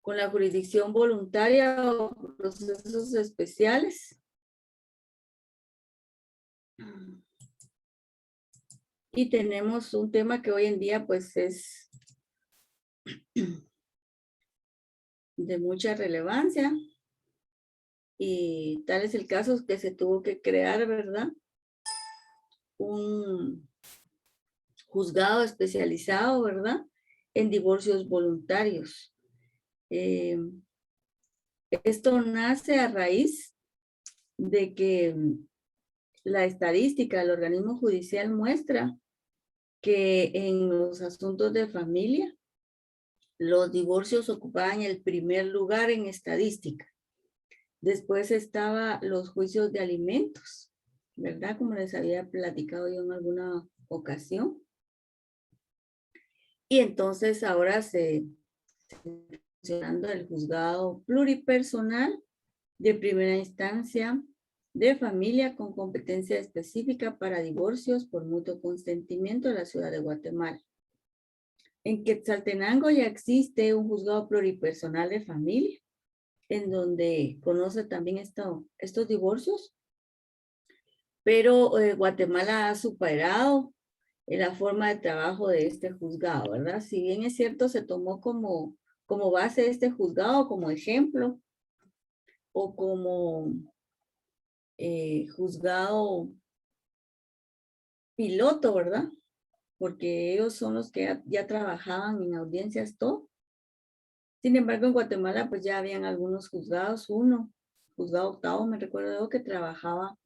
con la jurisdicción voluntaria o procesos especiales. Y tenemos un tema que hoy en día pues es de mucha relevancia. Y tal es el caso que se tuvo que crear, ¿verdad? Un juzgado especializado, ¿verdad? En divorcios voluntarios. Esto nace a raíz de que la estadística del organismo judicial muestra que en los asuntos de familia, los divorcios ocupaban el primer lugar en estadística. Después estaba los juicios de alimentos, ¿verdad? Como les había platicado yo en alguna ocasión. Y entonces ahora se funcionando el juzgado pluripersonal de primera instancia de familia con competencia específica para divorcios por mutuo consentimiento de la ciudad de Guatemala. En Quetzaltenango ya existe un juzgado pluripersonal de familia, en donde conoce también estos divorcios, pero Guatemala ha superado la forma de trabajo de este juzgado, ¿verdad? Si bien es cierto, se tomó como base este juzgado, como ejemplo, o como juzgado piloto, ¿verdad? Porque ellos son los que ya trabajaban en audiencias todo. Sin embargo, en Guatemala pues ya habían algunos juzgados, juzgado octavo, me recuerdo que trabajaba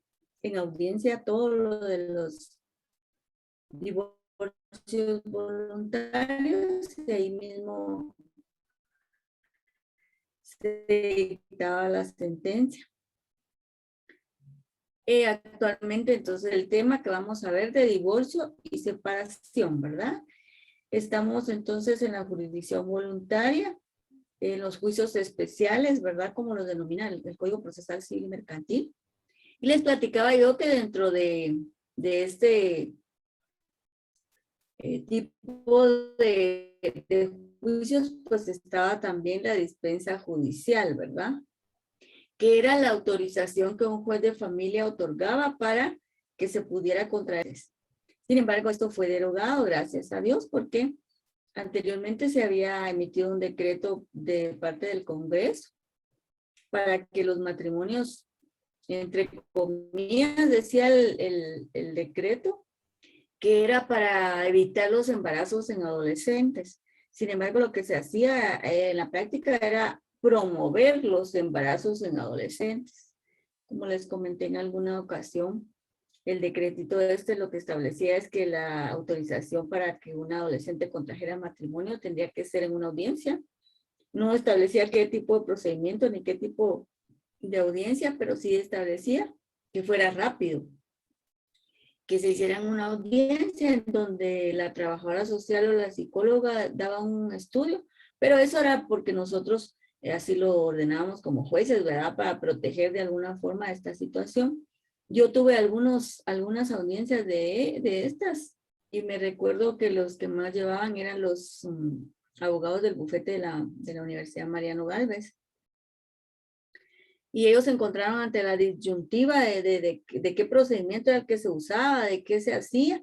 en audiencia todo lo de los divorcios voluntarios y ahí mismo se dictaba la sentencia. Actualmente, entonces, el tema que vamos a ver de divorcio y separación, ¿verdad? Estamos entonces en la jurisdicción voluntaria, en los juicios especiales, ¿verdad? Como los denomina el Código Procesal Civil y Mercantil. Y les platicaba yo que dentro de este tipo de juicios, pues estaba también la dispensa judicial, ¿verdad? Que era la autorización que un juez de familia otorgaba para que se pudiera contraer. Sin embargo, esto fue derogado, gracias a Dios, porque anteriormente se había emitido un decreto de parte del Congreso para que los matrimonios, entre comillas, decía el decreto, que era para evitar los embarazos en adolescentes. Sin embargo, lo que se hacía en la práctica era promover los embarazos en adolescentes. Como les comenté en alguna ocasión, el decretito lo que establecía es que la autorización para que un adolescente contrajera matrimonio tendría que ser en una audiencia. No establecía qué tipo de procedimiento ni qué tipo de audiencia, pero sí establecía que fuera rápido, que se hiciera en una audiencia en donde la trabajadora social o la psicóloga daba un estudio, pero eso era porque nosotros así lo ordenábamos como jueces, ¿verdad? Para proteger de alguna forma esta situación. Yo tuve algunas audiencias de estas y me recuerdo que los que más llevaban eran los abogados del bufete de la Universidad Mariano Gálvez. Y ellos se encontraron ante la disyuntiva de qué procedimiento era el que se usaba, de qué se hacía,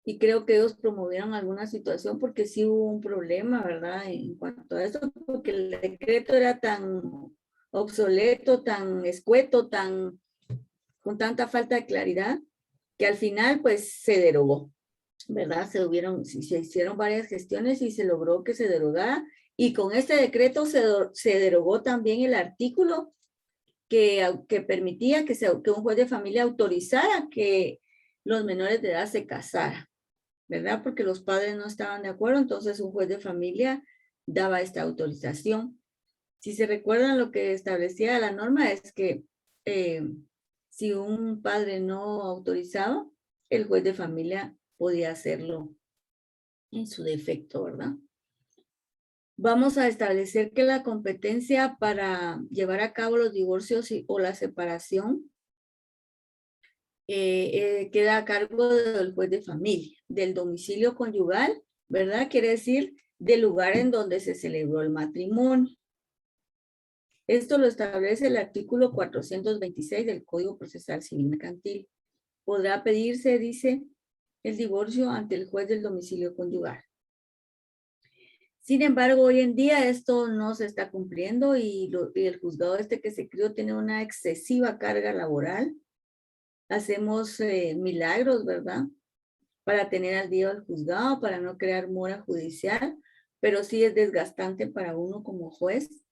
y creo que ellos promovieron alguna situación porque sí hubo un problema, ¿verdad? En cuanto a eso, porque el decreto era tan obsoleto, tan escueto, con tanta falta de claridad, que al final pues se derogó, ¿verdad? Se hicieron varias gestiones y se logró que se derogara, y con este decreto se derogó también el artículo que permitía que un juez de familia autorizara que los menores de edad se casaran, ¿verdad? Porque los padres no estaban de acuerdo, entonces un juez de familia daba esta autorización. Si se recuerdan, lo que establecía la norma es que si un padre no autorizaba, el juez de familia podía hacerlo en su defecto, ¿verdad? Vamos a establecer que la competencia para llevar a cabo los divorcios o la separación queda a cargo del juez de familia, del domicilio conyugal, ¿verdad? Quiere decir del lugar en donde se celebró el matrimonio. Esto lo establece el artículo 426 del Código Procesal Civil Mercantil. Podrá pedirse, dice, el divorcio ante el juez del domicilio conyugal. Sin embargo, hoy en día esto no se está cumpliendo y el juzgado que se creó tiene una excesiva carga laboral. Hacemos milagros, ¿verdad? Para tener al día al juzgado, para no crear mora judicial, pero sí es desgastante para uno como juez,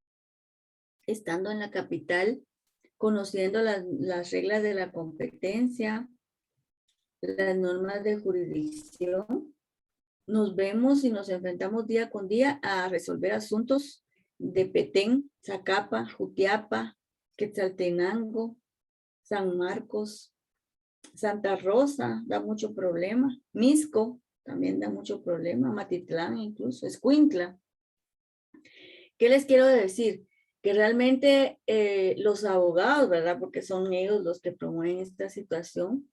estando en la capital, conociendo las reglas de la competencia, las normas de jurisdicción. Nos vemos y nos enfrentamos día con día a resolver asuntos de Petén, Zacapa, Jutiapa, Quetzaltenango, San Marcos, Santa Rosa, da mucho problema. Misco también da mucho problema. Matitlán incluso, Escuintla. ¿Qué les quiero decir? Que realmente los abogados, ¿verdad? Porque son ellos los que promueven esta situación,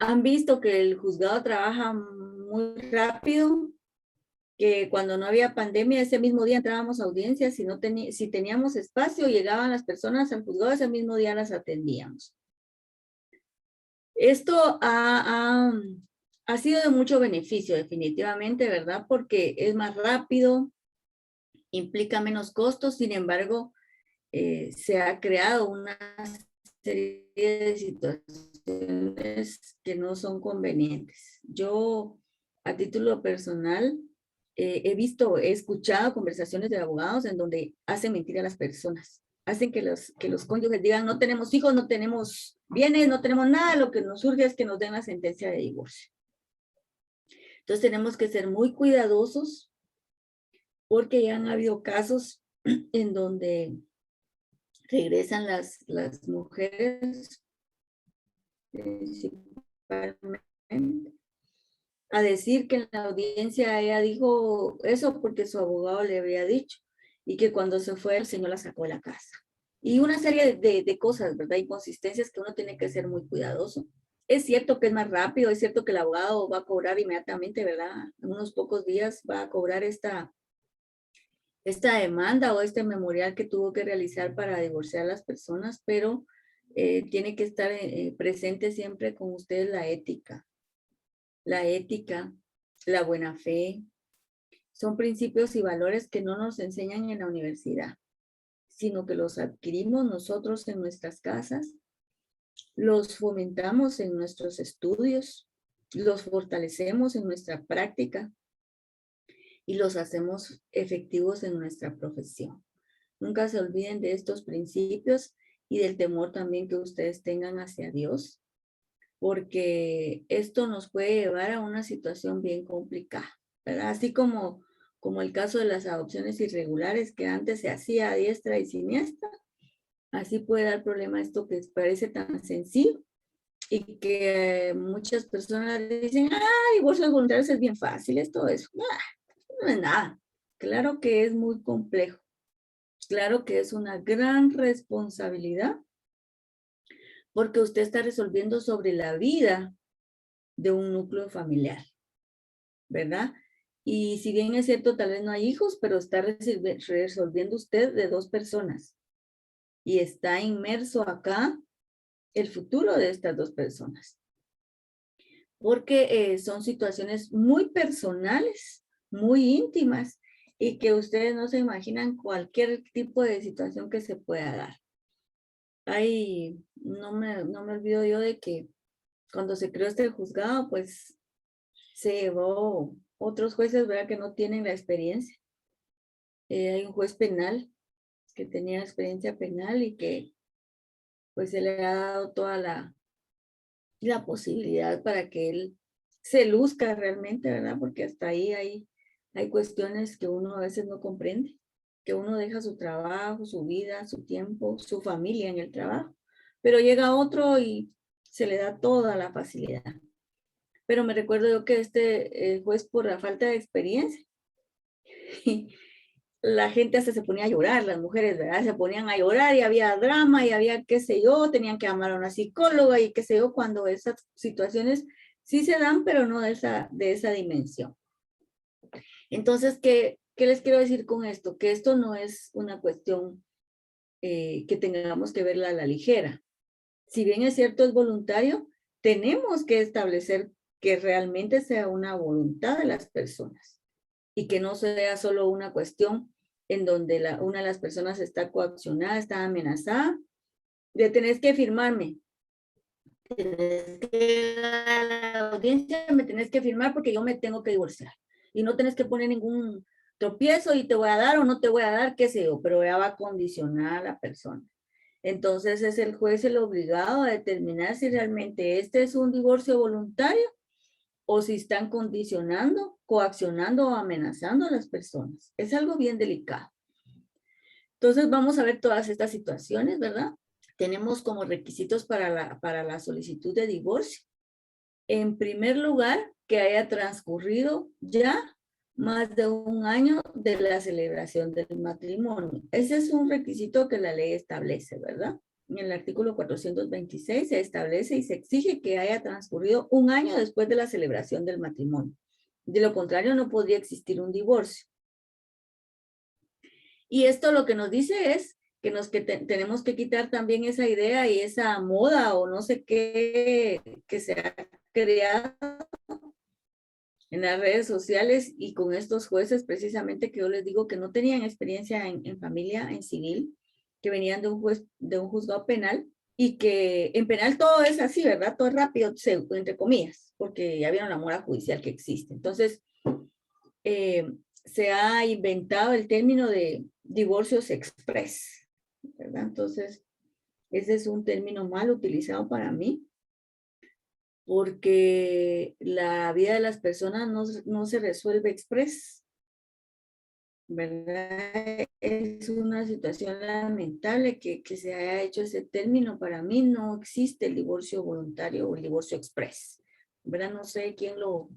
han visto que el juzgado trabaja muy rápido, que cuando no había pandemia, ese mismo día entrábamos a audiencias, si teníamos espacio, llegaban las personas al juzgado, ese mismo día las atendíamos. Esto ha sido de mucho beneficio, definitivamente, ¿verdad? Porque es más rápido, implica menos costos, sin embargo, se ha creado una serie de situaciones que no son convenientes. Yo, a título personal, he escuchado conversaciones de abogados en donde hacen mentir a las personas. Hacen que los cónyuges digan, no tenemos hijos, no tenemos bienes, no tenemos nada, lo que nos surge es que nos den la sentencia de divorcio. Entonces tenemos que ser muy cuidadosos porque ya han habido casos en donde regresan las mujeres principalmente a decir que en la audiencia ella dijo eso porque su abogado le había dicho y que cuando se fue el señor la sacó de la casa. Y una serie de cosas, ¿verdad? Inconsistencias que uno tiene que ser muy cuidadoso. Es cierto que es más rápido, es cierto que el abogado va a cobrar inmediatamente, ¿verdad? En unos pocos días va a cobrar esta demanda o este memorial que tuvo que realizar para divorciar a las personas, pero tiene que estar presente siempre con ustedes la ética, la buena fe. Son principios y valores que no nos enseñan en la universidad, sino que los adquirimos nosotros en nuestras casas, los fomentamos en nuestros estudios, los fortalecemos en nuestra práctica y los hacemos efectivos en nuestra profesión. Nunca se olviden de estos principios y del temor también que ustedes tengan hacia Dios, porque esto nos puede llevar a una situación bien complicada, ¿verdad? Así como el caso de las adopciones irregulares que antes se hacía a diestra y siniestra, así puede dar problema esto que parece tan sencillo y que muchas personas dicen, divorcios voluntarios es bien fácil, esto es, no es nada. Claro que es muy complejo. Claro que es una gran responsabilidad porque usted está resolviendo sobre la vida de un núcleo familiar, ¿verdad? Y si bien es cierto, tal vez no hay hijos, pero está resolviendo usted de dos personas y está inmerso acá el futuro de estas dos personas. Porque son situaciones muy personales, muy íntimas y que ustedes no se imaginan cualquier tipo de situación que se pueda dar. No me olvido yo de que cuando se creó este juzgado, pues se llevó otros jueces, ¿verdad? Que no tienen la experiencia. Hay un juez penal que tenía experiencia penal y que pues se le ha dado toda la posibilidad para que él se luzca realmente, ¿verdad? Porque hasta ahí hay cuestiones que uno a veces no comprende, que uno deja su trabajo, su vida, su tiempo, su familia en el trabajo, pero llega otro y se le da toda la facilidad. Pero me recuerdo yo que este juez, por la falta de experiencia, la gente hasta se ponía a llorar, las mujeres, ¿verdad? Se ponían a llorar y había drama y había qué sé yo, tenían que llamar a una psicóloga y qué sé yo, cuando esas situaciones sí se dan, pero no de esa dimensión. Entonces, ¿qué les quiero decir con esto? Que esto no es una cuestión que tengamos que verla a la ligera. Si bien es cierto, es voluntario, tenemos que establecer que realmente sea una voluntad de las personas y que no sea solo una cuestión en donde una de las personas está coaccionada, está amenazada, de tenés que firmarme. Tenés que a la audiencia, me tenés que firmar porque yo me tengo que divorciar. Y no tenés que poner ningún tropiezo y te voy a dar o no te voy a dar, qué sé yo, pero ya va a condicionar a la persona. Entonces es el juez el obligado a determinar si realmente este es un divorcio voluntario o si están condicionando, coaccionando o amenazando a las personas. Es algo bien delicado. Entonces vamos a ver todas estas situaciones, ¿verdad? Tenemos como requisitos para la solicitud de divorcio. En primer lugar, que haya transcurrido ya más de un año de la celebración del matrimonio. Ese es un requisito que la ley establece, ¿verdad? En el artículo 426 se establece y se exige que haya transcurrido un año después de la celebración del matrimonio. De lo contrario, no podría existir un divorcio. Y esto lo que nos dice es que tenemos que quitar también esa idea y esa moda o no sé qué que se ha creado en las redes sociales y con estos jueces precisamente que yo les digo que no tenían experiencia en familia, en civil, que venían de un juzgado penal y que en penal todo es así, ¿verdad? Todo es rápido, entre comillas, porque ya vieron la mora judicial que existe. Entonces, se ha inventado el término de divorcios express, ¿verdad? Entonces, ese es un término mal utilizado para mí, porque la vida de las personas no se resuelve express, ¿verdad? Es una situación lamentable que se haya hecho ese término. Para mí no existe el divorcio voluntario o el divorcio express, ¿verdad? No sé quién lo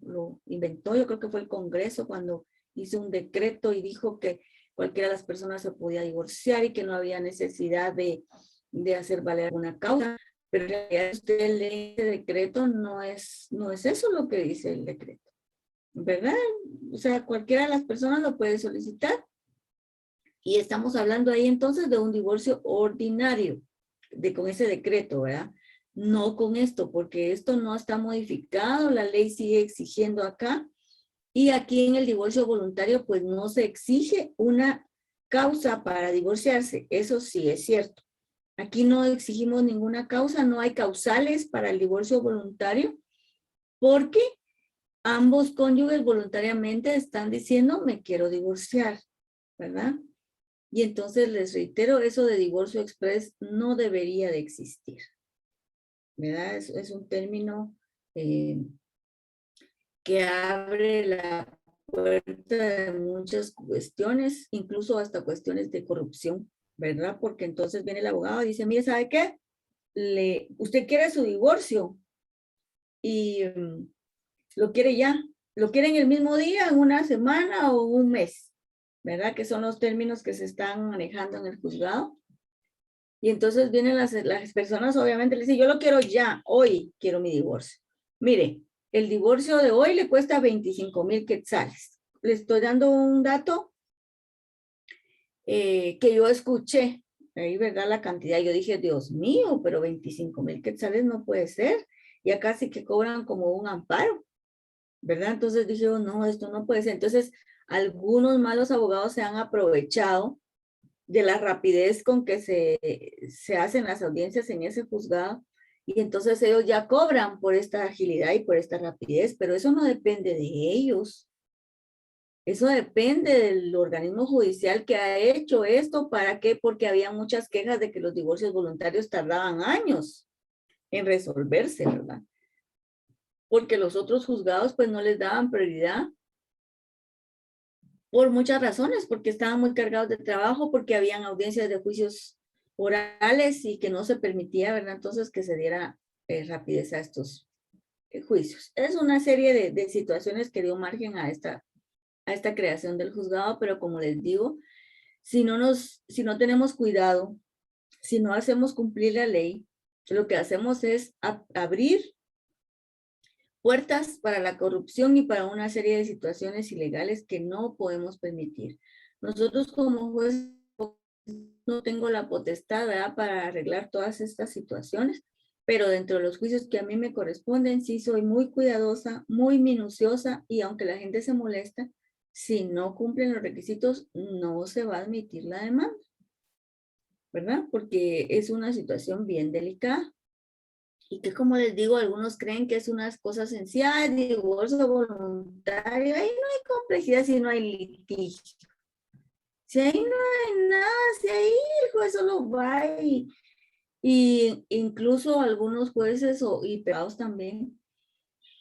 inventó, yo creo que fue el Congreso cuando hizo un decreto y dijo que cualquiera de las personas se podía divorciar y que no había necesidad de hacer valer una causa. Pero en realidad usted lee el decreto, no es eso lo que dice el decreto, ¿verdad? O sea, cualquiera de las personas lo puede solicitar. Y estamos hablando ahí entonces de un divorcio ordinario, con ese decreto, ¿verdad? No con esto, porque esto no está modificado, la ley sigue exigiendo acá. Y aquí en el divorcio voluntario, pues no se exige una causa para divorciarse, eso sí es cierto. Aquí no exigimos ninguna causa, no hay causales para el divorcio voluntario, porque ambos cónyuges voluntariamente están diciendo, me quiero divorciar, ¿verdad? Y entonces les reitero, eso de divorcio express no debería de existir, ¿verdad? Es un término que abre la puerta de muchas cuestiones, incluso hasta cuestiones de corrupción, ¿verdad? Porque entonces viene el abogado y dice, mire, ¿sabe qué? Usted quiere su divorcio y lo quiere ya, lo quiere en el mismo día, en una semana o un mes, ¿verdad? Que son los términos que se están manejando en el juzgado. Y entonces vienen las personas, obviamente, le dicen, yo lo quiero ya, hoy quiero mi divorcio. Mire, el divorcio de hoy le cuesta 25,000 quetzales. Le estoy dando un dato que yo escuché, ahí, ¿verdad? La cantidad, yo dije, Dios mío, pero 25,000 quetzales no puede ser. Ya casi que cobran como un amparo, ¿verdad? Entonces dije, oh, no, esto no puede ser. Entonces, algunos malos abogados se han aprovechado de la rapidez con que se hacen las audiencias en ese juzgado, y entonces ellos ya cobran por esta agilidad y por esta rapidez, pero eso no depende de ellos. Eso depende del organismo judicial que ha hecho esto. ¿Para qué? Porque había muchas quejas de que los divorcios voluntarios tardaban años en resolverse, ¿verdad? Porque los otros juzgados pues no les daban prioridad por muchas razones, porque estaban muy cargados de trabajo, porque habían audiencias de juicios orales y que no se permitía, ¿verdad? Entonces que se diera rapidez a estos juicios. Es una serie de situaciones que dio margen a esta creación del juzgado, pero como les digo, si no tenemos cuidado, si no hacemos cumplir la ley, lo que hacemos es abrir puertas para la corrupción y para una serie de situaciones ilegales que no podemos permitir. Nosotros como jueces no tengo la potestad, ¿verdad?, para arreglar todas estas situaciones, pero dentro de los juicios que a mí me corresponden, sí soy muy cuidadosa, muy minuciosa, y aunque la gente se molesta, si no cumplen los requisitos, no se va a admitir la demanda, ¿verdad? Porque es una situación bien delicada. Y que, como les digo, algunos creen que es unas cosas sencillas, divorcio voluntario, ahí no hay complejidad si no hay litigio. Si ahí no hay nada, si ahí el juez solo va y incluso algunos jueces y privados también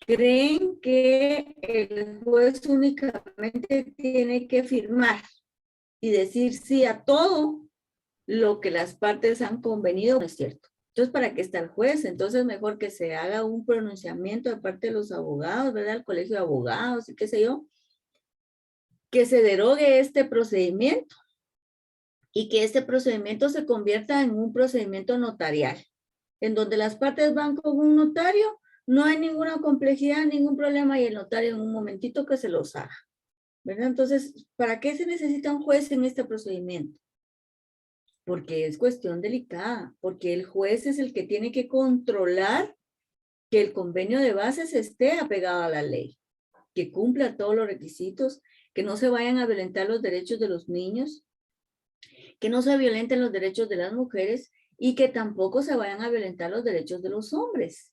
creen que el juez únicamente tiene que firmar y decir sí a todo lo que las partes han convenido. No es cierto. Entonces, ¿para qué está el juez? Entonces, mejor que se haga un pronunciamiento de parte de los abogados, ¿verdad? El colegio de abogados y qué sé yo, que se derogue este procedimiento y que este procedimiento se convierta en un procedimiento notarial, en donde las partes van con un notario, no hay ninguna complejidad, ningún problema, y el notario en un momentito que se los haga, ¿verdad? Entonces, ¿para qué se necesita un juez en este procedimiento? Porque es cuestión delicada, porque el juez es el que tiene que controlar que el convenio de bases esté apegado a la ley, que cumpla todos los requisitos, que no se vayan a violentar los derechos de los niños, que no se violenten los derechos de las mujeres y que tampoco se vayan a violentar los derechos de los hombres,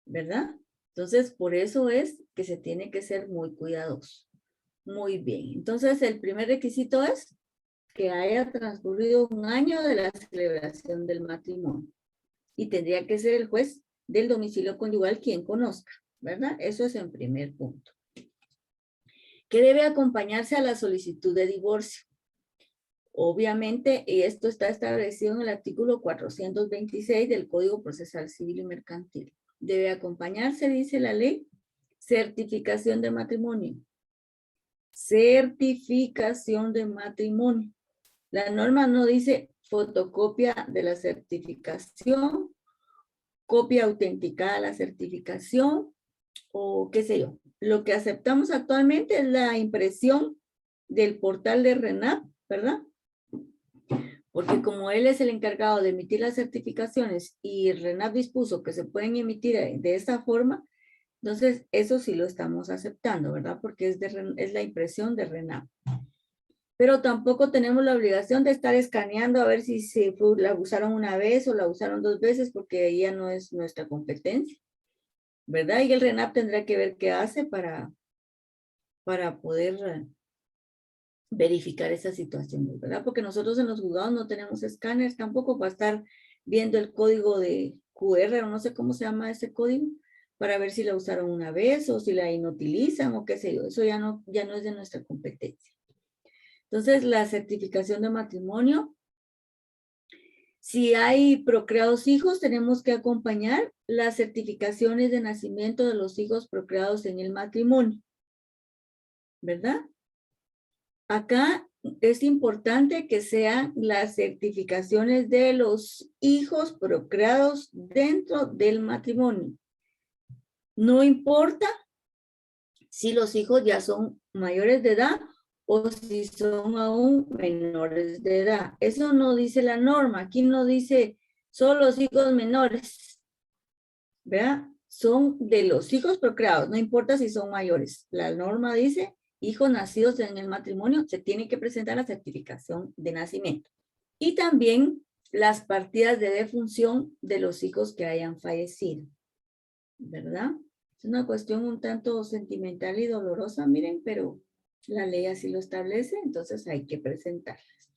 ¿verdad? Entonces, por eso es que se tiene que ser muy cuidadoso. Muy bien. Entonces, el primer requisito es que haya transcurrido un año de la celebración del matrimonio. Y tendría que ser el juez del domicilio conyugal quien conozca, ¿verdad? Eso es en primer punto. Que debe acompañarse a la solicitud de divorcio. Obviamente, y esto está establecido en el artículo 426 del Código Procesal Civil y Mercantil. Debe acompañarse, dice la ley, certificación de matrimonio. Certificación de matrimonio. La norma no dice fotocopia de la certificación, copia autenticada de la certificación, o qué sé yo. Lo que aceptamos actualmente es la impresión del portal de RENAP, ¿verdad? Porque como él es el encargado de emitir las certificaciones y RENAP dispuso que se pueden emitir de esta forma, entonces eso sí lo estamos aceptando, ¿verdad? Porque es la impresión de RENAP. Pero tampoco tenemos la obligación de estar escaneando a ver si la usaron una vez o la usaron 2 veces, porque ya no es nuestra competencia, ¿verdad? Y el RENAP tendrá que ver qué hace para poder verificar esa situación, ¿verdad? Porque nosotros en los juzgados no tenemos escáneres tampoco para estar viendo el código de QR, o no sé cómo se llama ese código, para ver si la usaron una vez o si la inutilizan o qué sé yo. Eso ya no es de nuestra competencia. Entonces, la certificación de matrimonio. Si hay procreados hijos, tenemos que acompañar las certificaciones de nacimiento de los hijos procreados en el matrimonio, ¿verdad? Acá es importante que sean las certificaciones de los hijos procreados dentro del matrimonio. No importa si los hijos ya son mayores de edad o si son aún menores de edad. Eso no dice la norma. Aquí no dice solo los hijos menores, ¿verdad? Son de los hijos procreados, no importa si son mayores. La norma dice hijos nacidos en el matrimonio, se tiene que presentar la certificación de nacimiento. Y también las partidas de defunción de los hijos que hayan fallecido, ¿verdad? Es una cuestión un tanto sentimental y dolorosa, miren, pero la ley así lo establece, entonces hay que presentarlas.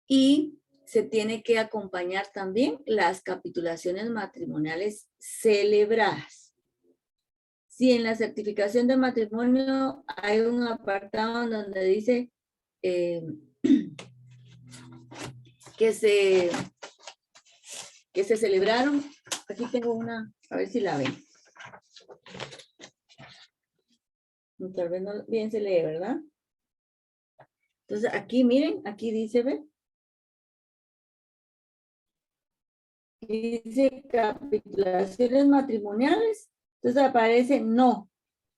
Y se tiene que acompañar también las capitulaciones matrimoniales celebradas. Si en la certificación de matrimonio hay un apartado donde dice que se celebraron, aquí tengo una, a ver si la ven. Tal vez no bien se lee, ¿verdad? Entonces aquí, miren, aquí dice, ¿ve? Dice capitulaciones matrimoniales. Entonces aparece no,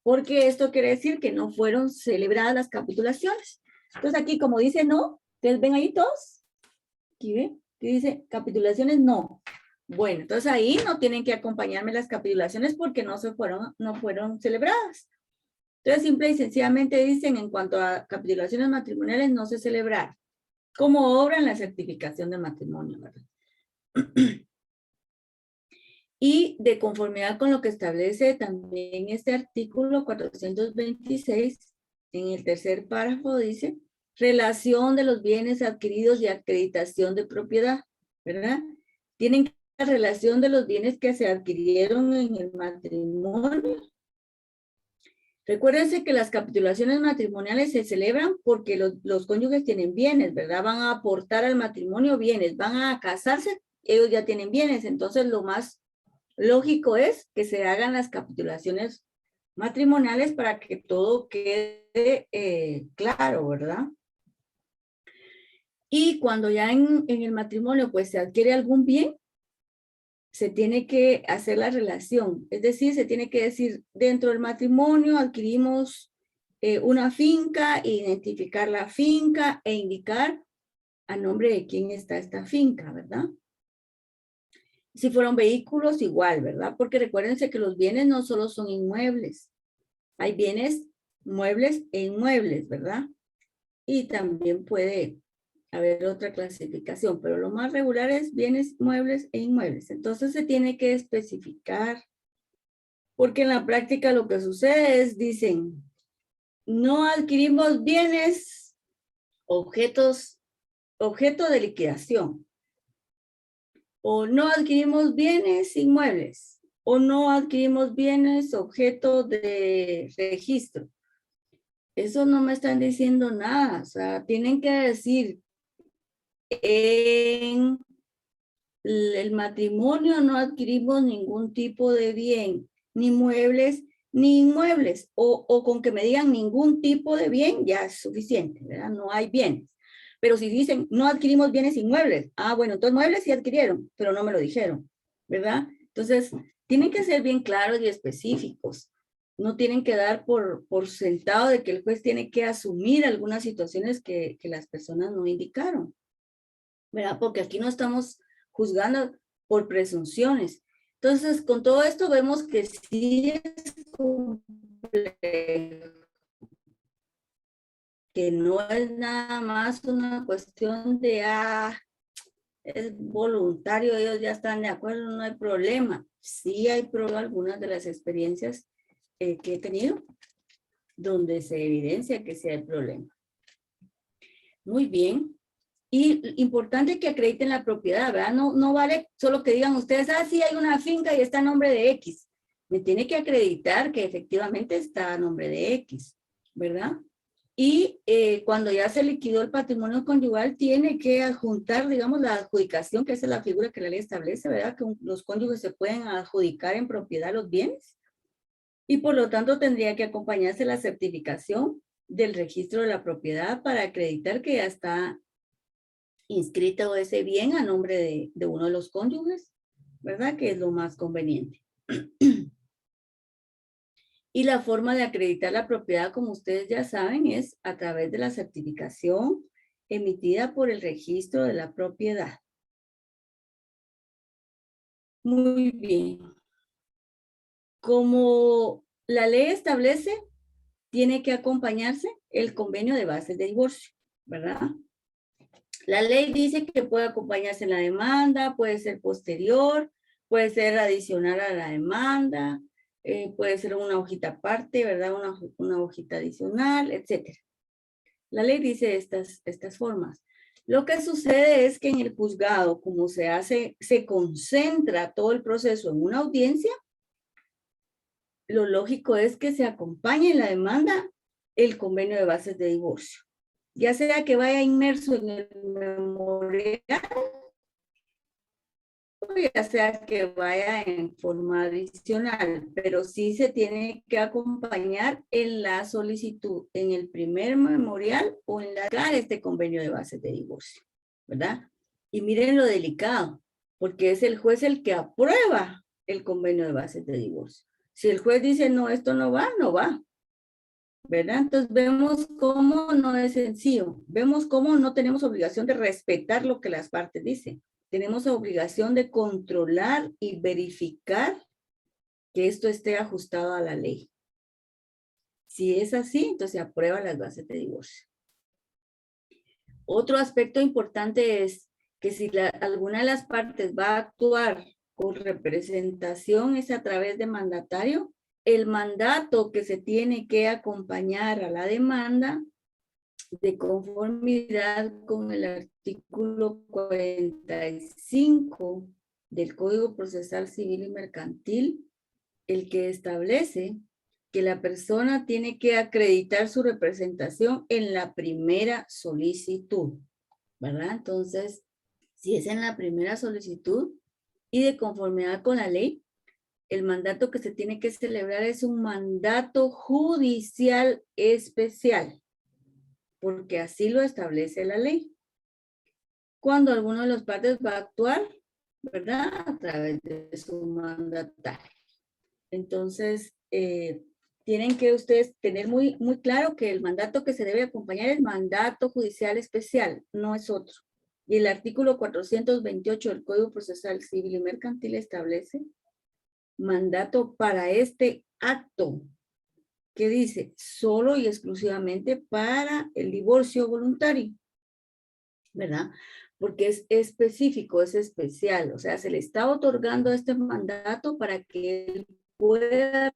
porque esto quiere decir que no fueron celebradas las capitulaciones. Entonces aquí como dice no, ¿Ustedes ven ahí todos? Aquí ve, ¿qué dice? Capitulaciones no. Bueno, entonces ahí no tienen que acompañarme las capitulaciones porque no fueron celebradas. Entonces, simple y sencillamente dicen, en cuanto a capitulaciones matrimoniales, no se celebrar, como obra en la certificación de matrimonio, ¿verdad? Y de conformidad con lo que establece también este artículo 426, en el tercer párrafo dice, relación de los bienes adquiridos y acreditación de propiedad, ¿verdad? Tienen la relación de los bienes que se adquirieron en el matrimonio. Recuérdense que las capitulaciones matrimoniales se celebran porque los cónyuges tienen bienes, ¿verdad? Van a aportar al matrimonio bienes, van a casarse, ellos ya tienen bienes, entonces lo más lógico es que se hagan las capitulaciones matrimoniales para que todo quede claro, ¿verdad? Y cuando ya en el matrimonio pues se adquiere algún bien, se tiene que hacer la relación, es decir, se tiene que decir, dentro del matrimonio adquirimos una finca, identificar la finca e indicar a nombre de quién está esta finca, ¿verdad? Si fueron vehículos, igual, ¿verdad? Porque recuérdense que los bienes no solo son inmuebles, hay bienes muebles e inmuebles, ¿verdad? Y también puede haber otra clasificación, pero lo más regular es bienes muebles e inmuebles. Entonces se tiene que especificar, porque en la práctica lo que sucede es, dicen, no adquirimos bienes, objeto de liquidación, o no adquirimos bienes inmuebles, o no adquirimos bienes objeto de registro. Eso no me están diciendo nada, o sea, tienen que decir, en el matrimonio no adquirimos ningún tipo de bien, ni muebles, ni inmuebles, o con que me digan ningún tipo de bien ya es suficiente, ¿verdad? No hay bienes. Pero si dicen, no adquirimos bienes inmuebles, bueno, entonces muebles sí adquirieron, pero no me lo dijeron, ¿verdad? Entonces, tienen que ser bien claros y específicos. No tienen que dar por sentado de que el juez tiene que asumir algunas situaciones que las personas no indicaron, ¿verdad? Porque aquí no estamos juzgando por presunciones. Entonces, con todo esto vemos que sí es complejo, que no es nada más una cuestión de, es voluntario, ellos ya están de acuerdo, no hay problema. Sí hay problema, algunas de las experiencias que he tenido, donde se evidencia que sí hay problema. Muy bien. Y importante que acrediten la propiedad, ¿verdad? No vale solo que digan ustedes, sí hay una finca y está a nombre de X. Me tiene que acreditar que efectivamente está a nombre de X, ¿verdad? Y cuando ya se liquidó el patrimonio conyugal, tiene que adjuntar, digamos, la adjudicación, que esa es la figura que la ley establece, ¿verdad? Que los cónyuges se pueden adjudicar en propiedad los bienes. Y por lo tanto tendría que acompañarse la certificación del registro de la propiedad para acreditar que ya está inscrito ese bien a nombre de uno de los cónyuges, ¿verdad? Que es lo más conveniente. Y la forma de acreditar la propiedad, como ustedes ya saben, es a través de la certificación emitida por el registro de la propiedad. Muy bien. Como la ley establece, tiene que acompañarse el convenio de bases de divorcio, ¿verdad? La ley dice que puede acompañarse en la demanda, puede ser posterior, puede ser adicional a la demanda, puede ser una hojita aparte, ¿verdad? Una hojita adicional, etc. La ley dice estas formas. Lo que sucede es que en el juzgado, como se concentra todo el proceso en una audiencia, lo lógico es que se acompañe en la demanda el convenio de bases de divorcio. Ya sea que vaya inmerso en el memorial, ya sea que vaya en forma adicional, pero sí se tiene que acompañar en la solicitud, en el primer memorial o en este convenio de bases de divorcio, ¿verdad? Y miren lo delicado, porque es el juez el que aprueba el convenio de bases de divorcio. Si el juez dice, no, esto no va, no va. ¿verdad? Entonces vemos cómo no es sencillo, vemos cómo no tenemos obligación de respetar lo que las partes dicen. Tenemos obligación de controlar y verificar que esto esté ajustado a la ley. Si es así, entonces se aprueban las bases de divorcio. Otro aspecto importante es que si alguna de las partes va a actuar con representación es a través de mandatario, el mandato que se tiene que acompañar a la demanda de conformidad con el artículo 45 del Código Procesal Civil y Mercantil, el que establece que la persona tiene que acreditar su representación en la primera solicitud, ¿verdad? Entonces, si es en la primera solicitud y de conformidad con la ley, el mandato que se tiene que celebrar es un mandato judicial especial, porque así lo establece la ley. Cuando alguno de los partes va a actuar, ¿verdad? A través de su mandatario. Entonces, tienen que ustedes tener muy claro que el mandato que se debe acompañar es mandato judicial especial, no es otro. Y el artículo 428 del Código Procesal Civil y Mercantil establece mandato para este acto, que dice solo y exclusivamente para el divorcio voluntario, ¿verdad? Porque es específico, es especial, o sea, se le está otorgando este mandato para que él pueda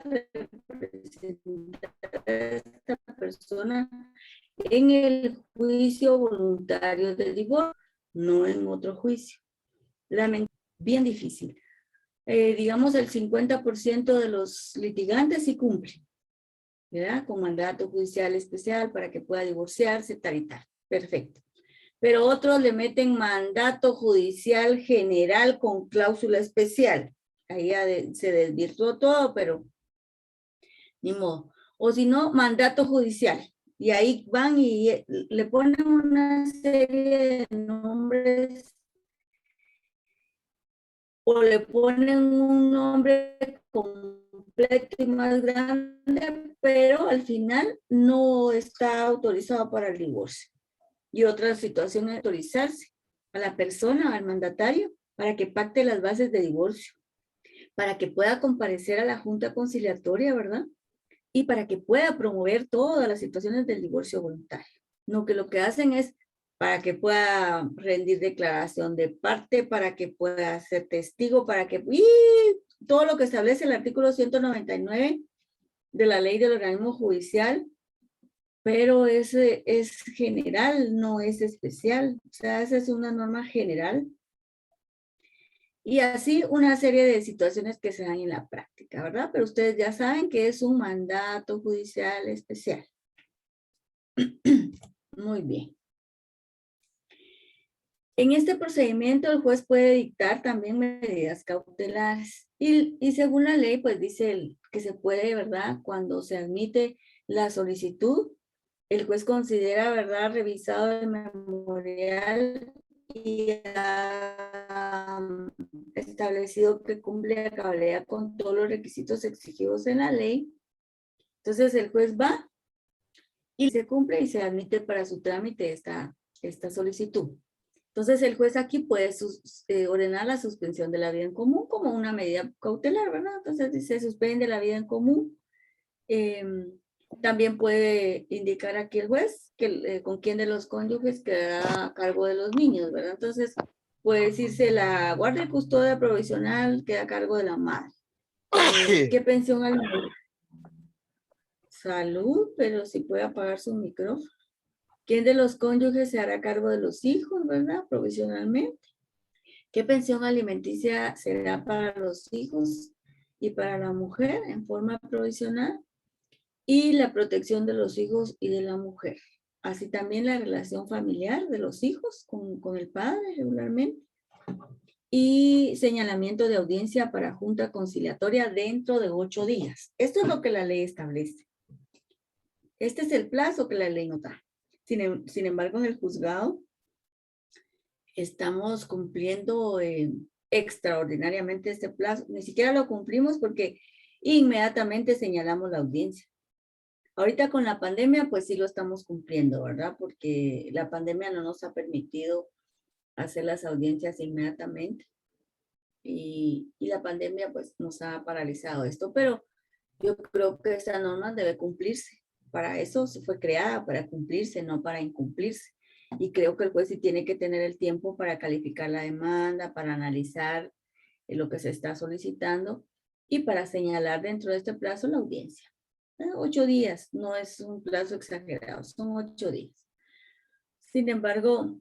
representar a esta persona en el juicio voluntario de divorcio, no en otro juicio. Bien difícil. Digamos el 50% de los litigantes sí cumplen, ¿verdad? Con mandato judicial especial para que pueda divorciarse, tal y tal. Perfecto. Pero otros le meten mandato judicial general con cláusula especial. Ahí ya se desvirtuó todo, pero ni modo. O si no, mandato judicial. Y ahí van y le ponen una serie de nombres o le ponen un nombre completo y más grande, pero al final no está autorizado para el divorcio. Y otra situación es autorizarse a la persona, al mandatario, para que pacte las bases de divorcio, para que pueda comparecer a la junta conciliatoria, ¿verdad? Y para que pueda promover todas las situaciones del divorcio voluntario. No, que lo que hacen es para que pueda rendir declaración de parte, para que pueda ser testigo, para que... ¡y! Todo lo que establece el artículo 199 de la ley del organismo judicial, pero ese es general, no es especial. O sea, esa es una norma general. Y así una serie de situaciones que se dan en la práctica, ¿verdad? Pero ustedes ya saben que es un mandato judicial especial. Muy bien. En este procedimiento el juez puede dictar también medidas cautelares y según la ley pues dice que se puede, ¿verdad? Cuando se admite la solicitud, el juez considera, ¿verdad? Revisado el memorial y ha establecido que cumple a cabalidad con todos los requisitos exigidos en la ley. Entonces el juez va y se cumple y se admite para su trámite esta solicitud. Entonces el juez aquí puede ordenar la suspensión de la vida en común como una medida cautelar, ¿verdad? Entonces dice suspende la vida en común. También puede indicar aquí el juez que con quién de los cónyuges quedará a cargo de los niños, ¿verdad? Entonces puede decirse la guardia y custodia provisional queda a cargo de la madre. ¿Qué pensión al salud? Pero si puede apagar su micrófono. ¿Quién de los cónyuges se hará cargo de los hijos, verdad? Provisionalmente. ¿Qué pensión alimenticia será para los hijos y para la mujer en forma provisional? Y la protección de los hijos y de la mujer. Así también la relación familiar de los hijos con el padre regularmente. Y señalamiento de audiencia para junta conciliatoria dentro de 8 días. Esto es lo que la ley establece. Este es el plazo que la ley nos da. Sin embargo, en el juzgado estamos cumpliendo extraordinariamente este plazo. Ni siquiera lo cumplimos porque inmediatamente señalamos la audiencia. Ahorita con la pandemia, pues sí lo estamos cumpliendo, ¿verdad? Porque la pandemia no nos ha permitido hacer las audiencias inmediatamente y la pandemia pues nos ha paralizado esto, pero yo creo que esta norma debe cumplirse. Para eso se fue creada, para cumplirse, no para incumplirse. Y creo que el juez sí tiene que tener el tiempo para calificar la demanda, para analizar lo que se está solicitando y para señalar dentro de este plazo la audiencia. 8 días, no es un plazo exagerado, son 8 días. Sin embargo,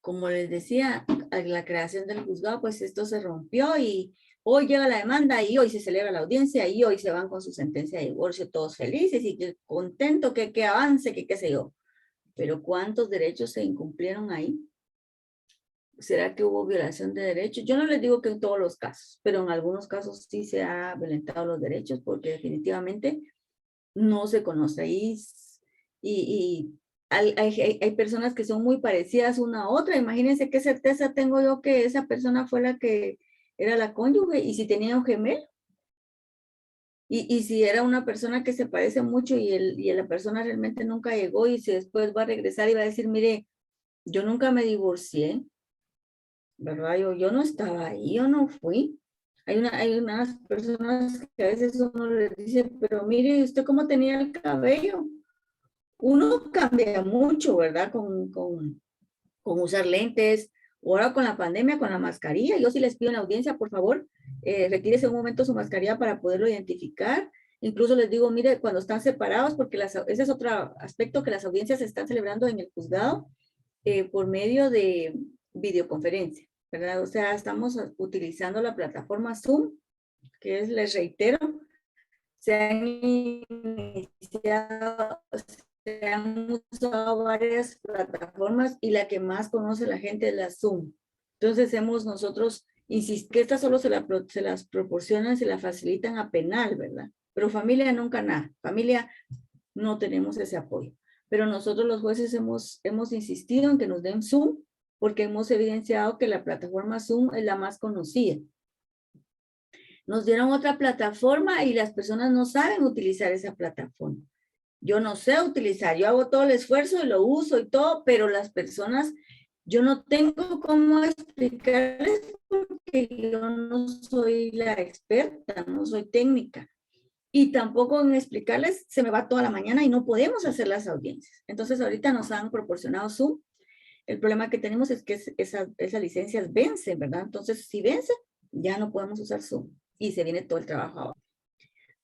como les decía, a la creación del juzgado, pues esto se rompió y hoy llega la demanda y hoy se celebra la audiencia y hoy se van con su sentencia de divorcio todos felices y que contento que avance, que qué sé yo. Pero ¿cuántos derechos se incumplieron ahí? ¿Será que hubo violación de derechos? Yo no les digo que en todos los casos, pero en algunos casos sí se ha violentado los derechos porque definitivamente no se conoce. Y hay personas que son muy parecidas una a otra. Imagínense qué certeza tengo yo que esa persona fue la que era la cónyuge y si tenía un gemelo. Y si era una persona que se parece mucho y la persona realmente nunca llegó y si después va a regresar y va a decir, mire, yo nunca me divorcié, ¿verdad? Yo no estaba ahí, yo no fui. Hay unas personas que a veces uno les dice, pero mire, ¿usted cómo tenía el cabello? Uno cambia mucho, ¿verdad? Con usar lentes, ahora con la pandemia, con la mascarilla. Yo sí les pido en la audiencia, por favor, retírese un momento su mascarilla para poderlo identificar. Incluso les digo, mire, cuando están separados, porque ese es otro aspecto que las audiencias se están celebrando en el juzgado por medio de videoconferencia, ¿verdad? O sea, estamos utilizando la plataforma Zoom, que es, les reitero, se han iniciado, se han usado varias plataformas y la que más conoce la gente es la Zoom. Entonces hemos nosotros insistido que estas solo se las proporcionan, se las facilitan a penal, ¿verdad? Pero familia nunca nada. Familia no tenemos ese apoyo. Pero nosotros los jueces hemos insistido en que nos den Zoom porque hemos evidenciado que la plataforma Zoom es la más conocida. Nos dieron otra plataforma y las personas no saben utilizar esa plataforma. Yo no sé utilizar, yo hago todo el esfuerzo y lo uso y todo, pero las personas, yo no tengo cómo explicarles porque yo no soy la experta, no soy técnica. Y tampoco en explicarles se me va toda la mañana y no podemos hacer las audiencias. Entonces ahorita nos han proporcionado Zoom. El problema que tenemos es que esas licencias vencen, ¿verdad? Entonces si vence, ya no podemos usar Zoom y se viene todo el trabajo ahora.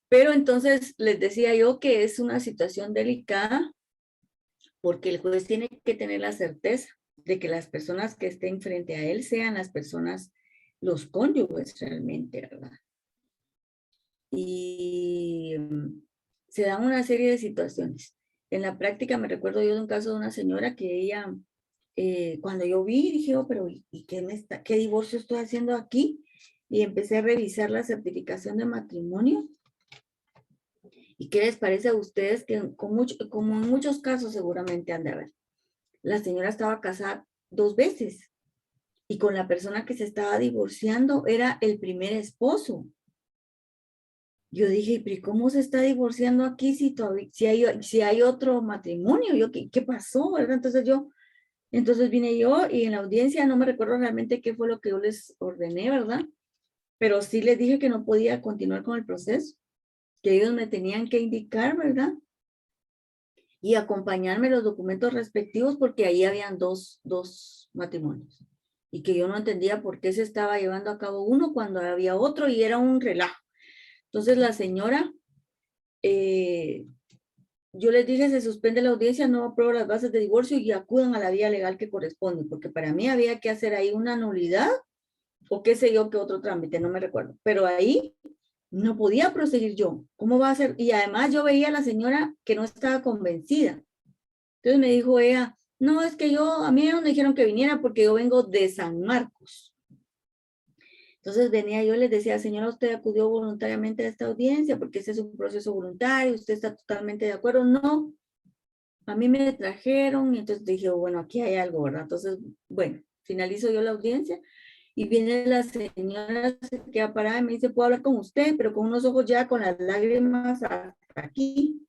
Pero entonces les decía yo que es una situación delicada porque el juez tiene que tener la certeza de que las personas que estén frente a él sean las personas, los cónyuges realmente, ¿verdad? Y se dan una serie de situaciones. En la práctica me recuerdo yo de un caso de una señora que ella, cuando yo vi, dije, oh, pero ¿y qué divorcio estoy haciendo aquí? Y empecé a revisar la certificación de matrimonio. ¿Y qué les parece a ustedes que como en muchos casos seguramente han de haber? La señora estaba casada 2 veces y con la persona que se estaba divorciando era el primer esposo. Yo dije, pero ¿cómo se está divorciando aquí si hay otro matrimonio? ¿Qué pasó? ¿Verdad? Entonces vine yo y en la audiencia no me recuerdo realmente qué fue lo que yo les ordené, ¿verdad? Pero sí les dije que no podía continuar con el proceso, que ellos me tenían que indicar, ¿verdad? Y acompañarme los documentos respectivos porque ahí habían dos matrimonios y que yo no entendía por qué se estaba llevando a cabo uno cuando había otro y era un relajo. Entonces la señora, yo les dije, se suspende la audiencia, no apruebo las bases de divorcio y acudan a la vía legal que corresponde, porque para mí había que hacer ahí una nulidad o qué sé yo, qué otro trámite, no me recuerdo. Pero ahí no podía proseguir yo. ¿Cómo va a ser? Y además yo veía a la señora que no estaba convencida. Entonces me dijo ella, no, es que a mí no me dijeron que viniera porque yo vengo de San Marcos. Entonces venía yo y les decía, señora, usted acudió voluntariamente a esta audiencia porque ese es un proceso voluntario, usted está totalmente de acuerdo. No, a mí me trajeron y entonces dije, bueno, aquí hay algo, ¿verdad? Entonces, bueno, finalizo yo la audiencia Y viene la señora, se queda parada y me dice, ¿puedo hablar con usted? Pero con unos ojos ya con las lágrimas hasta aquí.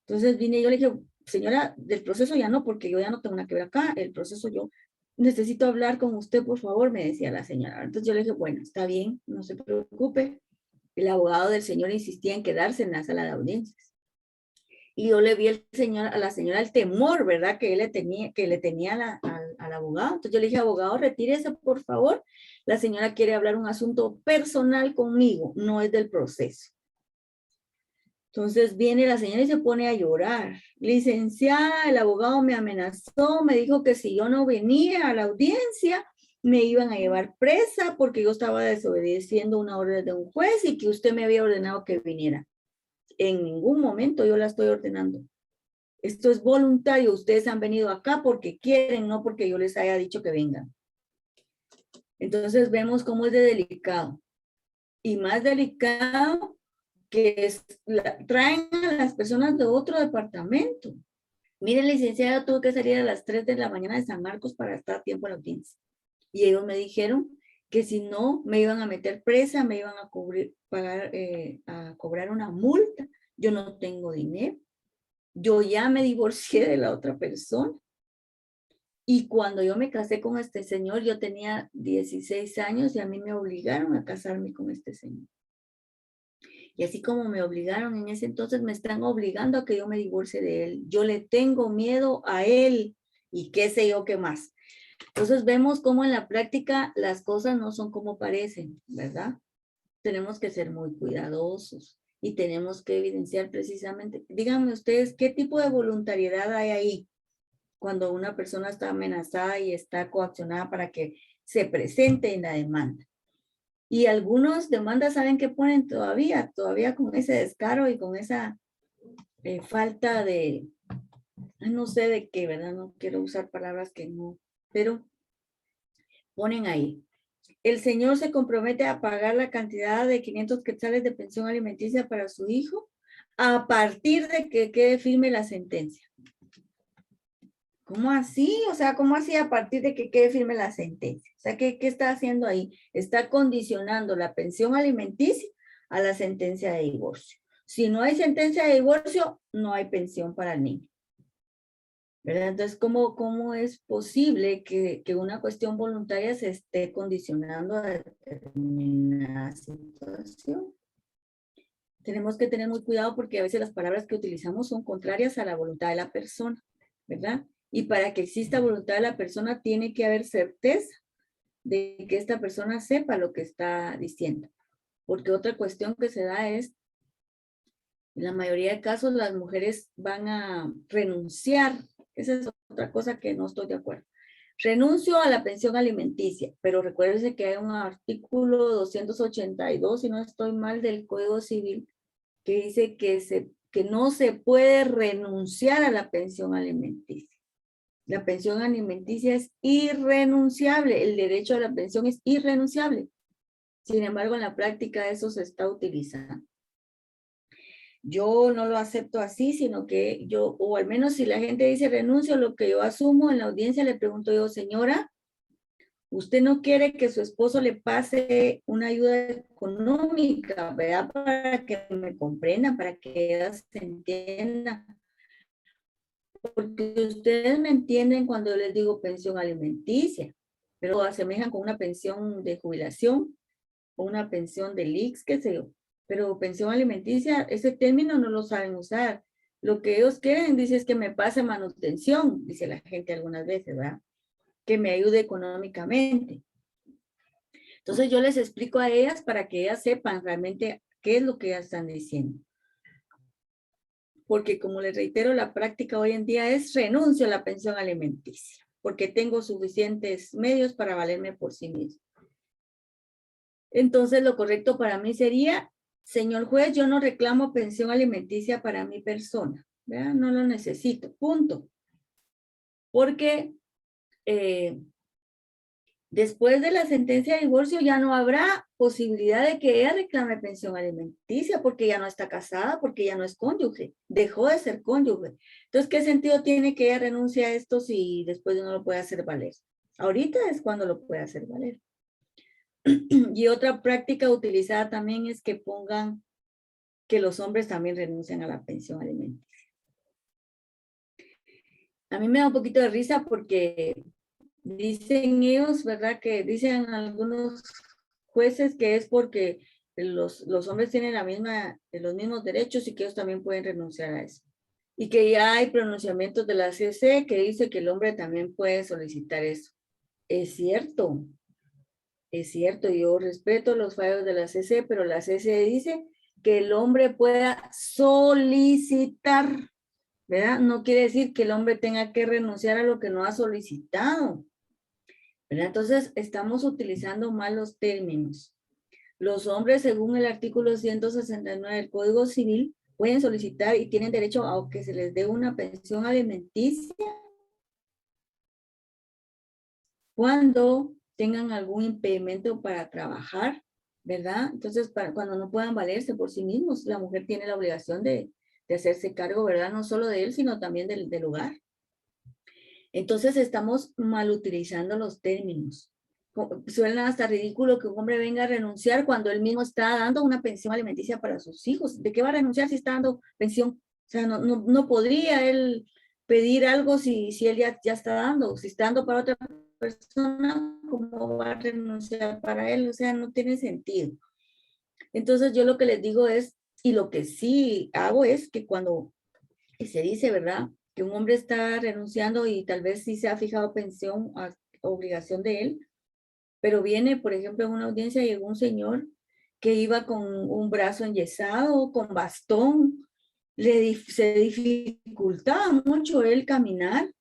Entonces vine y yo le dije, señora, del proceso ya no, porque yo ya no tengo nada que ver acá. El proceso yo necesito hablar con usted, por favor, me decía la señora. Entonces yo le dije, bueno, está bien, no se preocupe. El abogado del señor insistía en quedarse en la sala de audiencias. Y yo le vi a la señora el temor, ¿verdad? Que le tenía al abogado. Entonces yo le dije, abogado, retírese, por favor. La señora quiere hablar un asunto personal conmigo, no es del proceso. Entonces viene la señora y se pone a llorar. Licenciada, el abogado me amenazó, me dijo que si yo no venía a la audiencia, me iban a llevar presa porque yo estaba desobedeciendo una orden de un juez y que usted me había ordenado que viniera. En ningún momento yo la estoy ordenando. Esto es voluntario. Ustedes han venido acá porque quieren, no porque yo les haya dicho que vengan. Entonces vemos cómo es de delicado. Y más delicado que traen a las personas de otro departamento. Miren, licenciada, tuve que salir a las 3 de la mañana de San Marcos para estar a tiempo en la audiencia. Y ellos me dijeron que si no, me iban a meter presa, me iban a cobrar una multa. Yo no tengo dinero. Yo ya me divorcié de la otra persona. Y cuando yo me casé con este señor, yo tenía 16 años y a mí me obligaron a casarme con este señor. Y así como me obligaron en ese entonces, me están obligando a que yo me divorcie de él. Yo le tengo miedo a él y qué sé yo qué más. Entonces vemos cómo en la práctica las cosas no son como parecen, ¿verdad? Tenemos que ser muy cuidadosos y tenemos que evidenciar precisamente, díganme ustedes, ¿qué tipo de voluntariedad hay ahí cuando una persona está amenazada y está coaccionada para que se presente en la demanda? Y algunos demandas saben que ponen todavía con ese descaro y con esa falta de, no sé de qué, ¿verdad? No quiero usar palabras que no, pero ponen ahí. El señor se compromete a pagar la cantidad de 500 quetzales de pensión alimenticia para su hijo a partir de que quede firme la sentencia. ¿Cómo así? O sea, ¿cómo así a partir de que quede firme la sentencia? O sea, ¿qué está haciendo ahí? Está condicionando la pensión alimenticia a la sentencia de divorcio. Si no hay sentencia de divorcio, no hay pensión para el niño. ¿Verdad? Entonces, ¿cómo es posible que una cuestión voluntaria se esté condicionando a determinada situación? Tenemos que tener muy cuidado porque a veces las palabras que utilizamos son contrarias a la voluntad de la persona, ¿verdad? Y para que exista voluntad de la persona tiene que haber certeza de que esta persona sepa lo que está diciendo. Porque otra cuestión que se da es, en la mayoría de casos las mujeres van a renunciar. Esa es otra cosa que no estoy de acuerdo. Renuncio a la pensión alimenticia, pero recuérdense que hay un artículo 282, si no estoy mal, del Código Civil, que dice que no se puede renunciar a la pensión alimenticia. La pensión alimenticia es irrenunciable, el derecho a la pensión es irrenunciable. Sin embargo, en la práctica eso se está utilizando. Yo no lo acepto así, sino que yo, o al menos si la gente dice renuncio, lo que yo asumo en la audiencia le pregunto yo, señora, ¿usted no quiere que su esposo le pase una ayuda económica, ¿verdad? Para que me comprenda, para que ella se entienda. Porque ustedes me entienden cuando yo les digo pensión alimenticia, pero asemejan con una pensión de jubilación o una pensión de IX, qué sé yo. Pero pensión alimenticia, ese término no lo saben usar. Lo que ellos quieren, dice, es que me pase manutención, dice la gente algunas veces, ¿verdad? Que me ayude económicamente. Entonces yo les explico a ellas para que ellas sepan realmente qué es lo que ellas están diciendo. Porque como les reitero, la práctica hoy en día es renuncio a la pensión alimenticia, porque tengo suficientes medios para valerme por sí mismo. Entonces lo correcto para mí sería, señor juez, yo no reclamo pensión alimenticia para mi persona, ¿verdad? No lo necesito, punto. Porque después de la sentencia de divorcio ya no habrá posibilidad de que ella reclame pensión alimenticia porque ya no está casada, porque ya no es cónyuge, dejó de ser cónyuge. Entonces, ¿qué sentido tiene que ella renuncie a esto si después no lo puede hacer valer? Ahorita es cuando lo puede hacer valer. Y otra práctica utilizada también es que pongan que los hombres también renuncian a la pensión alimenticia. A mí me da un poquito de risa porque dicen ellos, ¿verdad? Que dicen algunos jueces que es porque los hombres tienen los mismos derechos y que ellos también pueden renunciar a eso. Y que ya hay pronunciamientos de la CC que dice que el hombre también puede solicitar eso. Es cierto, yo respeto los fallos de la CC, pero la CC dice que el hombre pueda solicitar, ¿verdad? No quiere decir que el hombre tenga que renunciar a lo que no ha solicitado, ¿verdad? Entonces, estamos utilizando mal los términos. Los hombres, según el artículo 169 del Código Civil, pueden solicitar y tienen derecho a que se les dé una pensión alimenticia cuando tengan algún impedimento para trabajar, ¿verdad? Entonces, cuando no puedan valerse por sí mismos, la mujer tiene la obligación de hacerse cargo, ¿verdad? No solo de él, sino también del hogar. Entonces, estamos mal utilizando los términos. Suena hasta ridículo que un hombre venga a renunciar cuando él mismo está dando una pensión alimenticia para sus hijos. ¿De qué va a renunciar si está dando pensión? O sea, no podría él pedir algo si él ya está dando. Si está dando para otra persona, ¿cómo va a renunciar para él? O sea, no tiene sentido. Entonces yo lo que les digo es, y lo que sí hago es que cuando se dice, ¿verdad? Que un hombre está renunciando y tal vez sí se ha fijado pensión a obligación de él, pero viene, por ejemplo, en una audiencia llegó un señor que iba con un brazo enyesado, con bastón, se dificultaba mucho él caminar,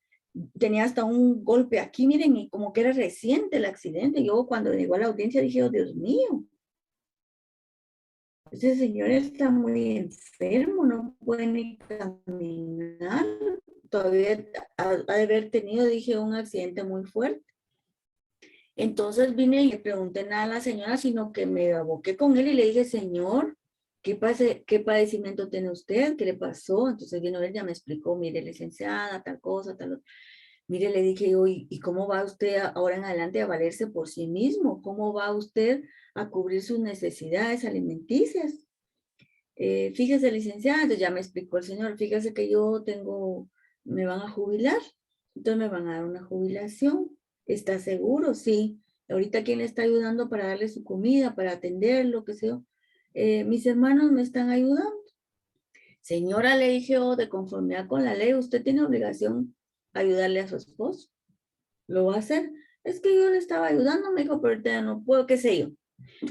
tenía hasta un golpe aquí, miren, y como que era reciente el accidente. Yo cuando llegó a la audiencia dije, oh, Dios mío, ese señor está muy enfermo, no puede ni caminar, todavía ha de haber tenido, dije, un accidente muy fuerte. Entonces vine y le pregunté nada a la señora, sino que me aboqué con él y le dije, señor, ¿qué padecimiento tiene usted? ¿Qué le pasó? Entonces vino él, ya me explicó, mire, licenciada, tal cosa, tal otra. Mire, le dije yo, ¿y cómo va usted ahora en adelante a valerse por sí mismo? ¿Cómo va usted a cubrir sus necesidades alimenticias? Fíjese, licenciada, entonces ya me explicó el señor, fíjese que me van a jubilar, entonces me van a dar una jubilación. ¿Está seguro? Sí. Ahorita, ¿quién le está ayudando para darle su comida, para atender, lo que sea? Mis hermanos me están ayudando. Señora, le dije, oh, de conformidad con la ley, usted tiene obligación a ayudarle a su esposo. ¿Lo va a hacer? Es que yo le estaba ayudando, me dijo, pero ahorita ya no puedo, qué sé yo.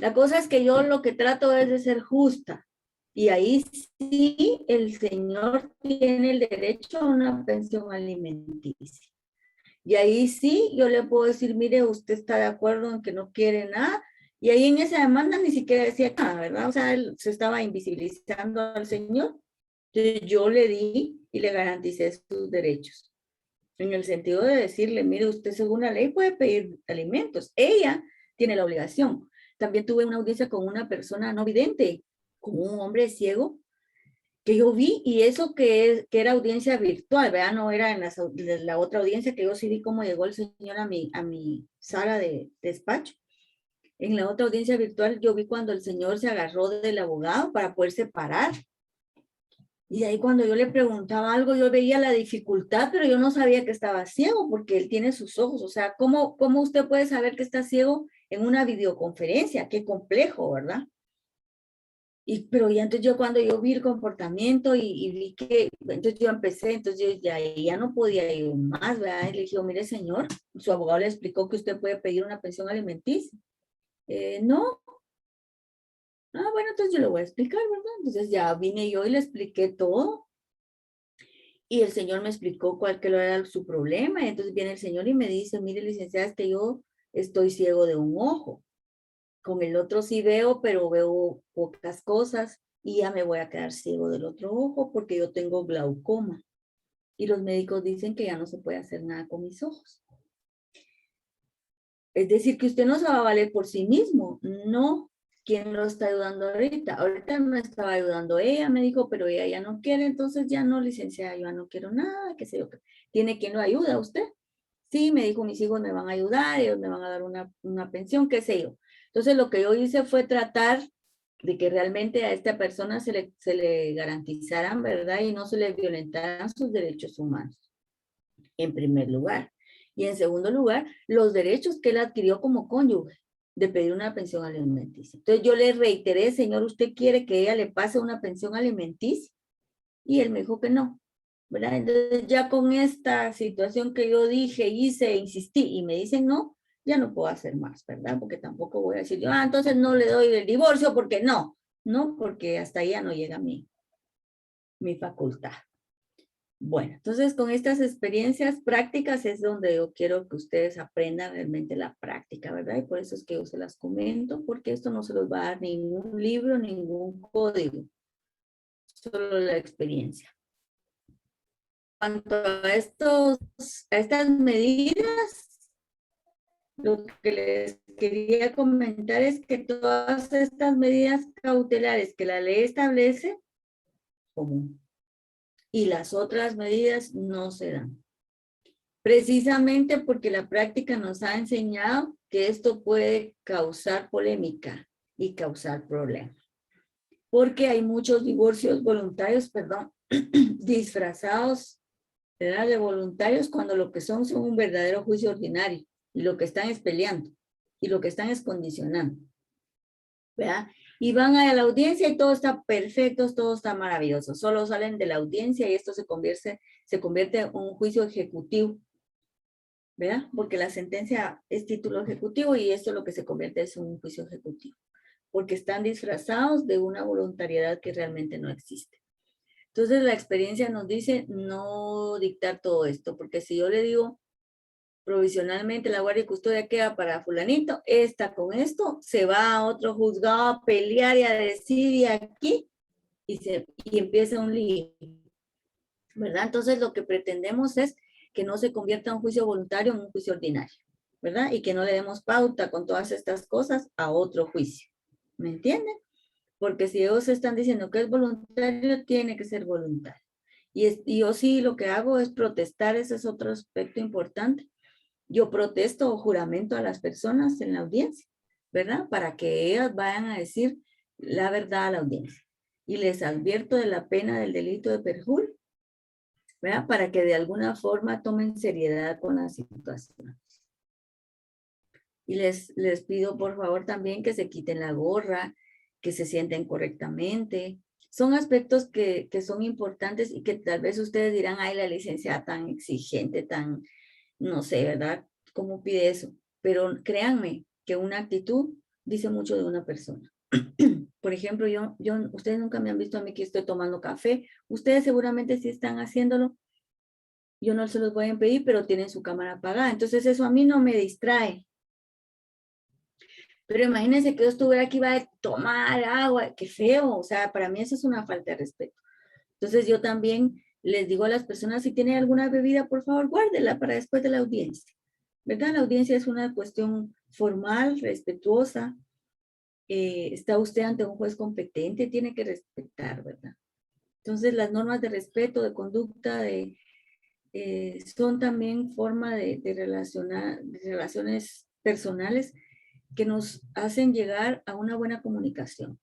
La cosa es que yo lo que trato es de ser justa. Y ahí sí el señor tiene el derecho a una pensión alimenticia. Y ahí sí yo le puedo decir, mire, usted está de acuerdo en que no quiere nada. Y ahí en esa demanda ni siquiera decía nada, ¿verdad? O sea, él se estaba invisibilizando al señor. Entonces yo le di y le garanticé sus derechos. En el sentido de decirle, mire, usted según la ley puede pedir alimentos. Ella tiene la obligación. También tuve una audiencia con una persona no vidente, con un hombre ciego, que yo vi, y eso que era audiencia virtual, ¿verdad? No era en la otra audiencia, que yo sí vi cómo llegó el señor a mi sala de despacho. En la otra audiencia virtual yo vi cuando el señor se agarró del abogado para poderse parar. Y ahí cuando yo le preguntaba algo, yo veía la dificultad, pero yo no sabía que estaba ciego porque él tiene sus ojos. O sea, ¿cómo usted puede saber que está ciego en una videoconferencia? Qué complejo, ¿verdad? Pero ya entonces yo cuando yo vi el comportamiento y vi que, entonces yo empecé, entonces yo ya no podía ir más, ¿verdad? Y le dije, mire señor, su abogado le explicó que usted puede pedir una pensión alimenticia. No. Ah, bueno, entonces yo le voy a explicar, ¿verdad? Entonces ya vine yo y le expliqué todo. Y el señor me explicó cuál que era su problema. Y entonces viene el señor y me dice, mire, licenciada, es que yo estoy ciego de un ojo. Con el otro sí veo, pero veo pocas cosas y ya me voy a quedar ciego del otro ojo porque yo tengo glaucoma. Y los médicos dicen que ya no se puede hacer nada con mis ojos. Es decir, que usted no se va a valer por sí mismo. No. ¿Quién lo está ayudando ahorita? Ahorita me estaba ayudando ella, me dijo, pero ella ya no quiere, entonces ya no, licenciada, yo ya no quiero nada, qué sé yo. ¿Tiene quien lo ayuda a usted? sí, me dijo, mis hijos me van a ayudar, ellos me van a dar una pensión, qué sé yo. Entonces lo que yo hice fue tratar de que realmente a esta persona se le garantizaran, ¿verdad? Y no se le violentaran sus derechos humanos, en primer lugar. Y en segundo lugar, los derechos que él adquirió como cónyuge de pedir una pensión alimenticia. Entonces yo le reiteré, señor, ¿usted quiere que ella le pase una pensión alimenticia? Y él me dijo que no, ¿verdad? Entonces ya con esta situación que yo dije, hice, insistí y me dicen no, ya no puedo hacer más, ¿verdad? Porque tampoco voy a decir yo, entonces no le doy el divorcio porque no, porque hasta ahí ya no llega mi facultad. Bueno, entonces con estas experiencias prácticas es donde yo quiero que ustedes aprendan realmente la práctica, ¿verdad? Y por eso es que yo se las comento, porque esto no se los va a dar ningún libro, ningún código, solo la experiencia. Cuanto a estas medidas, lo que les quería comentar es que todas estas medidas cautelares que la ley establece, común, y las otras medidas no se dan. Precisamente porque la práctica nos ha enseñado que esto puede causar polémica y causar problemas. Porque hay muchos divorcios voluntarios, disfrazados, ¿verdad?, de voluntarios, cuando lo que son un verdadero juicio ordinario y lo que están es peleando y lo que están es condicionando, ¿verdad? Y van a la audiencia y todo está perfecto, todo está maravilloso. Solo salen de la audiencia y esto se convierte en un juicio ejecutivo, ¿verdad? Porque la sentencia es título ejecutivo y esto lo que se convierte es un juicio ejecutivo, porque están disfrazados de una voluntariedad que realmente no existe. Entonces la experiencia nos dice no dictar todo esto, porque si yo le digo provisionalmente la guardia y custodia queda para fulanito, esta con esto se va a otro juzgado a pelear y a decir y aquí, y empieza un lío, ¿verdad? Entonces lo que pretendemos es que no se convierta un juicio voluntario en un juicio ordinario, ¿verdad? Y que no le demos pauta con todas estas cosas a otro juicio, ¿me entienden? Porque si ellos están diciendo que es voluntario, tiene que ser voluntario. Y yo sí lo que hago es protestar, ese es otro aspecto importante. Yo protesto o juramento a las personas en la audiencia, ¿verdad? Para que ellas vayan a decir la verdad a la audiencia. Y les advierto de la pena del delito de perjurio, ¿verdad? Para que de alguna forma tomen seriedad con la situación. Y les pido por favor también que se quiten la gorra, que se sienten correctamente. Son aspectos que son importantes y que tal vez ustedes dirán, ay, la licenciada tan exigente, tan, no sé, ¿verdad? ¿Cómo pide eso? Pero créanme que una actitud dice mucho de una persona. Por ejemplo, ustedes nunca me han visto a mí que estoy tomando café. Ustedes seguramente sí están haciéndolo. Yo no se los voy a impedir, pero tienen su cámara apagada. Entonces eso a mí no me distrae. Pero imagínense que yo estuviera aquí, iba a tomar agua, qué feo, o sea, para mí eso es una falta de respeto. Entonces yo también les digo a las personas, si tienen alguna bebida, por favor, guárdela para después de la audiencia, ¿verdad? La audiencia es una cuestión formal, respetuosa. Está usted ante un juez competente, tiene que respetar, ¿verdad? Entonces las normas de respeto, de conducta, son también forma de relaciones personales que nos hacen llegar a una buena comunicación.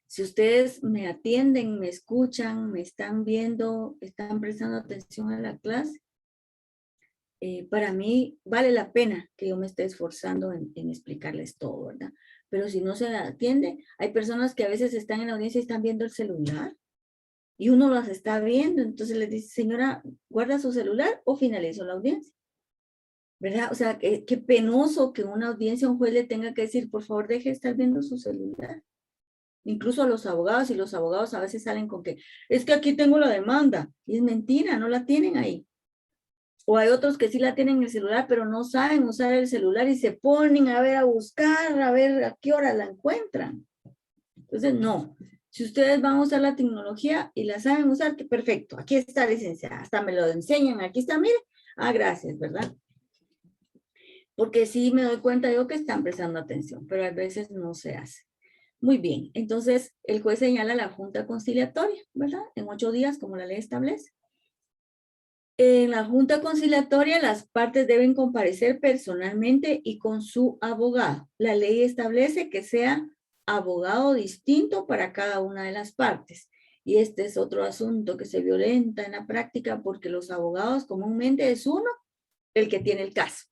Si ustedes me atienden, me escuchan, me están viendo, están prestando atención a la clase, para mí vale la pena que yo me esté esforzando en explicarles todo, ¿verdad? Pero si no se atiende, hay personas que a veces están en la audiencia y están viendo el celular y uno las está viendo, entonces les dice, señora, guarda su celular o finalizo la audiencia, ¿verdad? O sea, qué penoso que una audiencia, un juez le tenga que decir, por favor, deje de estar viendo su celular. Incluso a los abogados, y los abogados a veces salen con que, es que aquí tengo la demanda, y es mentira, no la tienen ahí. O hay otros que sí la tienen en el celular, pero no saben usar el celular y se ponen a ver, a buscar, a ver a qué hora la encuentran. Entonces, no. Si ustedes van a usar la tecnología y la saben usar, que perfecto. Aquí está, licenciada. Hasta me lo enseñan. Aquí está, mire. Gracias, ¿verdad? Porque sí me doy cuenta yo que están prestando atención, pero a veces no se hace. Muy bien, entonces el juez señala la junta conciliatoria, ¿verdad? En 8 días, como la ley establece. En la junta conciliatoria, las partes deben comparecer personalmente y con su abogado. La ley establece que sea abogado distinto para cada una de las partes. Y este es otro asunto que se violenta en la práctica porque los abogados comúnmente es uno el que tiene el caso.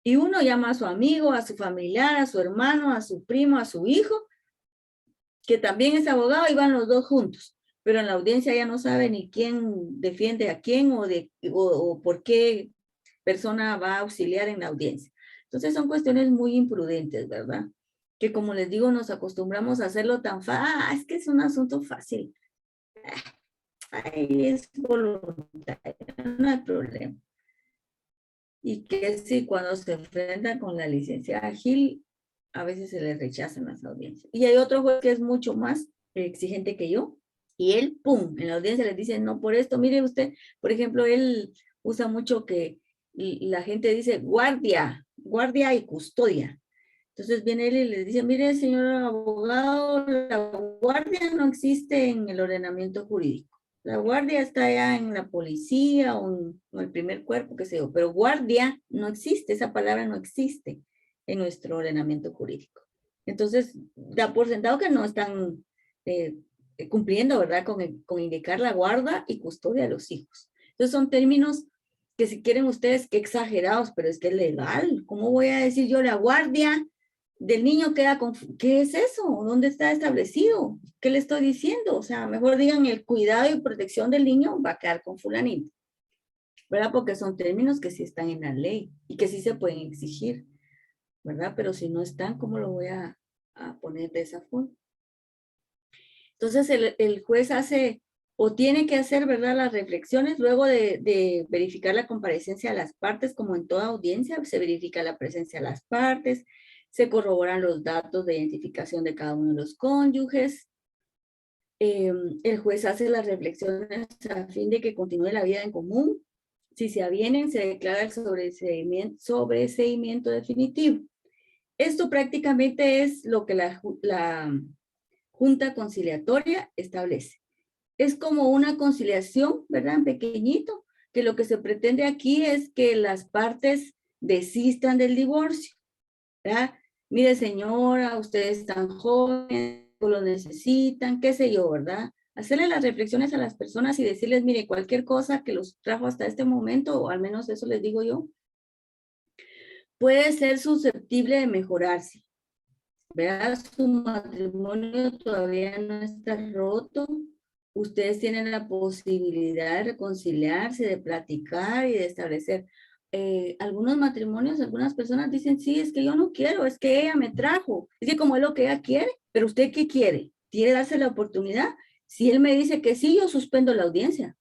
Y uno llama a su amigo, a su familiar, a su hermano, a su primo, a su hijo, que también es abogado y van los dos juntos. Pero en la audiencia ya no sabe ni quién defiende a quién o por qué persona va a auxiliar en la audiencia. Entonces son cuestiones muy imprudentes, ¿verdad? Que como les digo, nos acostumbramos a hacerlo tan fácil. Es que es un asunto fácil. Ahí es voluntario, no hay problema. Y que si cuando se enfrentan con la licenciada Gil, a veces se les rechazan las audiencias. Y hay otro juez que es mucho más exigente que yo, y él, pum, en la audiencia les dice, no por esto, mire usted, por ejemplo, él usa mucho que la gente dice guardia, guardia y custodia. Entonces viene él y le dice, mire, señor abogado, la guardia no existe en el ordenamiento jurídico. La guardia está ya en la policía o en el primer cuerpo, qué sé yo, pero guardia no existe, esa palabra no existe en nuestro ordenamiento jurídico. Entonces, da por sentado que no están cumpliendo, ¿verdad? Con indicar la guarda y custodia de los hijos. Entonces, son términos que si quieren ustedes, qué exagerados, pero es que es legal. ¿Cómo voy a decir yo la guardia del niño queda con, ¿qué es eso? ¿Dónde está establecido? ¿Qué le estoy diciendo? O sea, mejor digan el cuidado y protección del niño va a quedar con fulanito, ¿verdad? Porque son términos que sí están en la ley y que sí se pueden exigir, ¿verdad? Pero si no están, ¿cómo lo voy a poner de esa forma? Entonces el juez hace o tiene que hacer, ¿verdad?, las reflexiones luego de verificar la comparecencia de las partes, como en toda audiencia, se verifica la presencia de las partes, se corroboran los datos de identificación de cada uno de los cónyuges, el juez hace las reflexiones a fin de que continúe la vida en común. Si se avienen, se declara el sobreseimiento definitivo. Esto prácticamente es lo que la Junta Conciliatoria establece. Es como una conciliación, ¿verdad? En pequeñito, que lo que se pretende aquí es que las partes desistan del divorcio, ¿verdad? Mire, señora, ustedes están jóvenes, lo necesitan, qué sé yo, ¿verdad? Hacerle las reflexiones a las personas y decirles, mire, cualquier cosa que los trajo hasta este momento, o al menos eso les digo yo, puede ser susceptible de mejorarse, ¿verdad? Su matrimonio todavía no está roto. Ustedes tienen la posibilidad de reconciliarse, de platicar y de establecer. Algunos matrimonios, algunas personas dicen, sí, es que yo no quiero, es que ella me trajo, es que como es lo que ella quiere, pero ¿usted qué quiere? ¿Quiere darse la oportunidad? Si él me dice que sí, yo suspendo la audiencia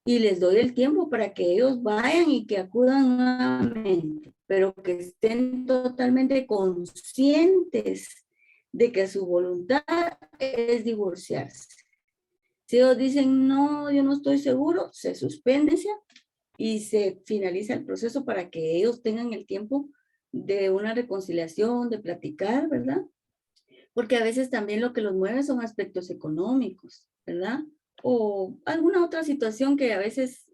y les doy el tiempo para que ellos vayan y que acudan nuevamente, pero que estén totalmente conscientes de que su voluntad es divorciarse. Si ellos dicen, no, yo no estoy seguro, se suspende y se finaliza el proceso para que ellos tengan el tiempo de una reconciliación, de platicar, ¿verdad? Porque a veces también lo que los mueve son aspectos económicos, ¿verdad? O alguna otra situación que a veces,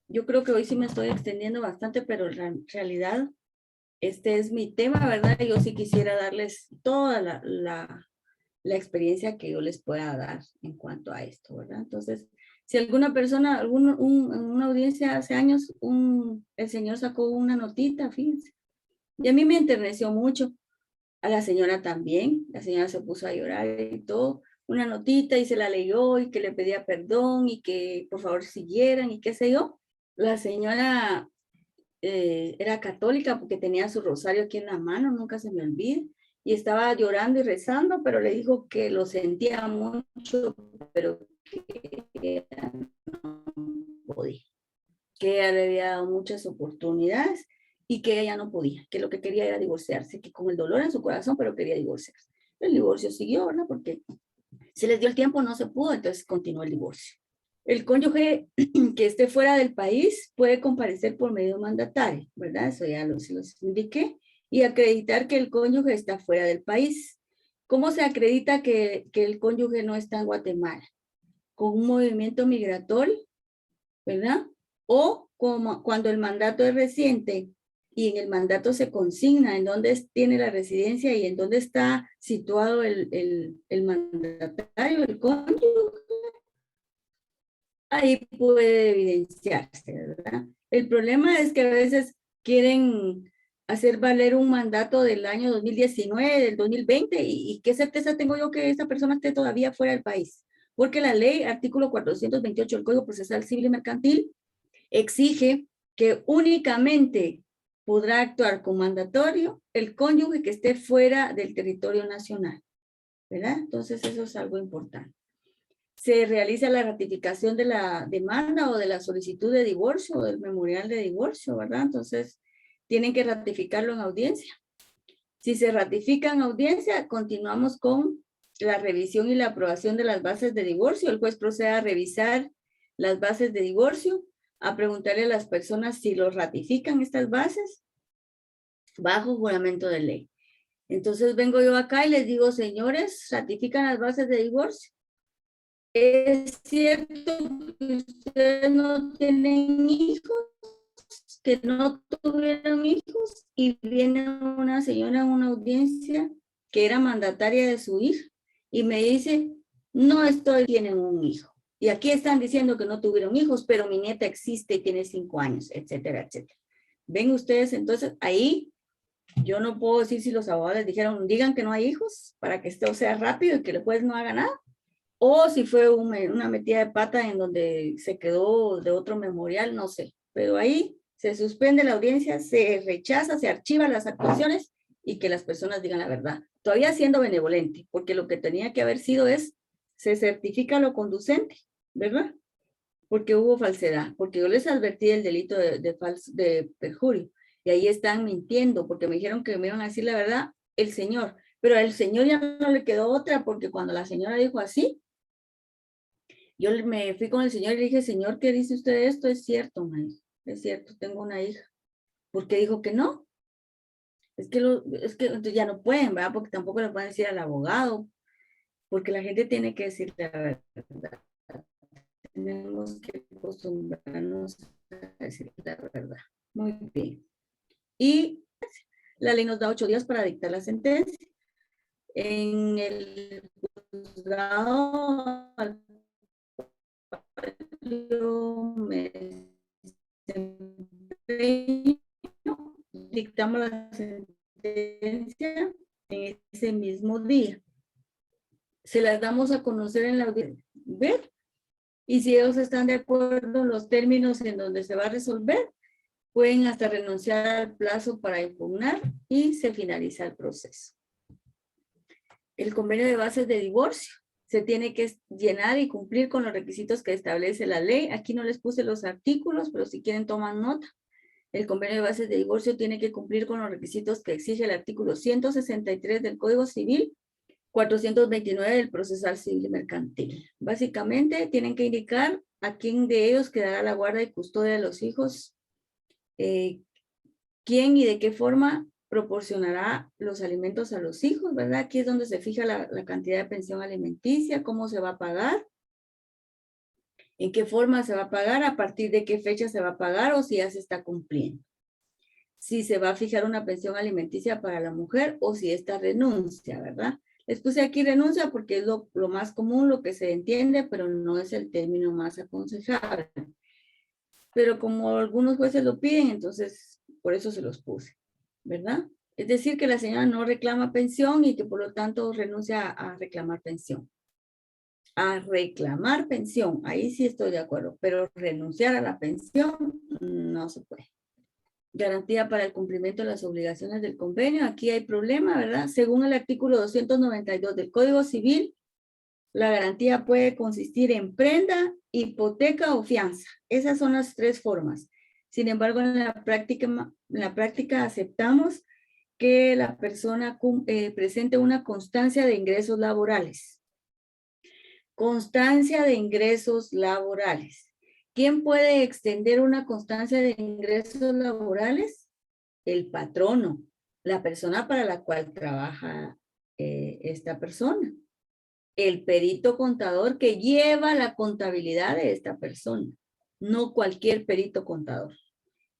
yo creo que hoy sí me estoy extendiendo bastante, pero en realidad este es mi tema, ¿verdad? Yo sí quisiera darles toda la experiencia que yo les pueda dar en cuanto a esto, ¿verdad? Entonces, si alguna persona, en una audiencia hace años, el señor sacó una notita, fíjense, y a mí me enterneció mucho, a la señora también, la señora se puso a llorar y todo, una notita y se la leyó y que le pedía perdón y que por favor siguieran y qué sé yo. La señora era católica porque tenía su rosario aquí en la mano, nunca se me olvida, y estaba llorando y rezando, pero le dijo que lo sentía mucho, pero que no podía, que ella le había dado muchas oportunidades y que ella no podía, que lo que quería era divorciarse, que con el dolor en su corazón, pero quería divorciarse. El divorcio siguió, ¿verdad? Porque se les dio el tiempo, no se pudo, entonces continuó el divorcio. El cónyuge que esté fuera del país puede comparecer por medio mandatario, ¿verdad? Eso ya los indiqué. Y acreditar que el cónyuge está fuera del país. ¿Cómo se acredita que el cónyuge no está en Guatemala? Con un movimiento migratorio ¿verdad? O como cuando el mandato es reciente y en el mandato se consigna en dónde tiene la residencia y en dónde está situado el mandatario, el cónyuge, ahí puede evidenciarse, ¿verdad? El problema es que a veces quieren hacer valer un mandato del año 2019, del 2020, y qué certeza tengo yo que esa persona esté todavía fuera del país. Porque la ley, artículo 428 del Código Procesal Civil y Mercantil, exige que únicamente podrá actuar con mandatorio el cónyuge que esté fuera del territorio nacional, ¿verdad? Entonces eso es algo importante. Se realiza la ratificación de la demanda o de la solicitud de divorcio o del memorial de divorcio, ¿verdad? Entonces tienen que ratificarlo en audiencia. Si se ratifica en audiencia, continuamos con la revisión y la aprobación de las bases de divorcio. El juez procede a revisar las bases de divorcio, a preguntarle a las personas si lo ratifican estas bases bajo juramento de ley. Entonces vengo yo acá y les digo, señores, ¿ratifican las bases de divorcio? ¿Es cierto que ustedes no tienen hijos? ¿Que no tuvieron hijos? Y viene una señora en una audiencia que era mandataria de su hija y me dice, tienen un hijo. Y aquí están diciendo que no tuvieron hijos, pero mi nieta existe y tiene 5 años, etcétera, etcétera. ¿Ven ustedes? Entonces, ahí yo no puedo decir si los abogados les dijeron, digan que no hay hijos para que esto sea rápido y que el juez no haga nada. O si fue una metida de pata en donde se quedó de otro memorial, no sé. Pero ahí se suspende la audiencia, se rechaza, se archivan las actuaciones y que las personas digan la verdad. Todavía siendo benevolente, porque lo que tenía que haber sido es, se certifica lo conducente, ¿verdad? Porque hubo falsedad, porque yo les advertí el delito de perjurio. Y ahí están mintiendo, porque me dijeron que me iban a decir la verdad el señor. Pero al señor ya no le quedó otra, porque cuando la señora dijo así, yo me fui con el señor y le dije, señor, ¿qué dice usted de esto? Es cierto, maestro, es cierto, tengo una hija. ¿Por qué dijo que no? Es que entonces ya no pueden, ¿verdad? Porque tampoco le pueden decir al abogado, porque la gente tiene que decir la verdad. Tenemos que acostumbrarnos a decir la verdad. Muy bien. Y la ley nos da 8 días para dictar la sentencia. En el juzgado me dictamos la sentencia en ese mismo día. Se las damos a conocer en la audiencia. ¿Ver? Y si ellos están de acuerdo en los términos en donde se va a resolver, pueden hasta renunciar al plazo para impugnar y se finaliza el proceso. El convenio de bases de divorcio se tiene que llenar y cumplir con los requisitos que establece la ley. Aquí no les puse los artículos, pero si quieren toman nota. El convenio de bases de divorcio tiene que cumplir con los requisitos que exige el artículo 163 del Código Civil, 429 del Procesal Civil y Mercantil. Básicamente, tienen que indicar a quién de ellos quedará la guarda y custodia de los hijos, quién y de qué forma proporcionará los alimentos a los hijos, ¿verdad? Aquí es donde se fija la cantidad de pensión alimenticia, cómo se va a pagar, en qué forma se va a pagar, a partir de qué fecha se va a pagar o si ya se está cumpliendo. Si se va a fijar una pensión alimenticia para la mujer o si esta renuncia, ¿verdad? Les puse aquí renuncia porque es lo más común, lo que se entiende, pero no es el término más aconsejable. Pero como algunos jueces lo piden, entonces por eso se los puse, ¿verdad? Es decir, que la señora no reclama pensión y que por lo tanto renuncia a reclamar pensión. A reclamar pensión, ahí sí estoy de acuerdo, pero renunciar a la pensión no se puede. Garantía para el cumplimiento de las obligaciones del convenio. Aquí hay problema, ¿verdad? Según el artículo 292 del Código Civil, la garantía puede consistir en prenda, hipoteca o fianza. Esas son las 3 formas. Sin embargo, en la práctica aceptamos que la persona presente una constancia de ingresos laborales. Constancia de ingresos laborales. ¿Quién puede extender una constancia de ingresos laborales? El patrono, la persona para la cual trabaja esta persona. El perito contador que lleva la contabilidad de esta persona. no cualquier perito contador.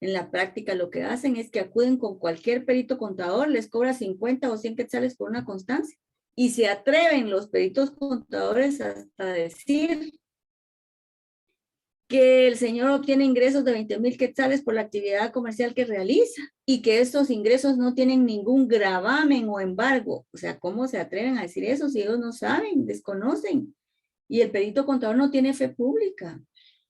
En la práctica lo que hacen es que acuden con cualquier perito contador, les cobra 50 o 100 quetzales por una constancia y se atreven los peritos contadores hasta decir que el señor obtiene ingresos de 20,000 quetzales por la actividad comercial que realiza y que estos ingresos no tienen ningún gravamen o embargo. O sea, ¿cómo se atreven a decir eso si ellos no saben, desconocen? Y el perito contador no tiene fe pública.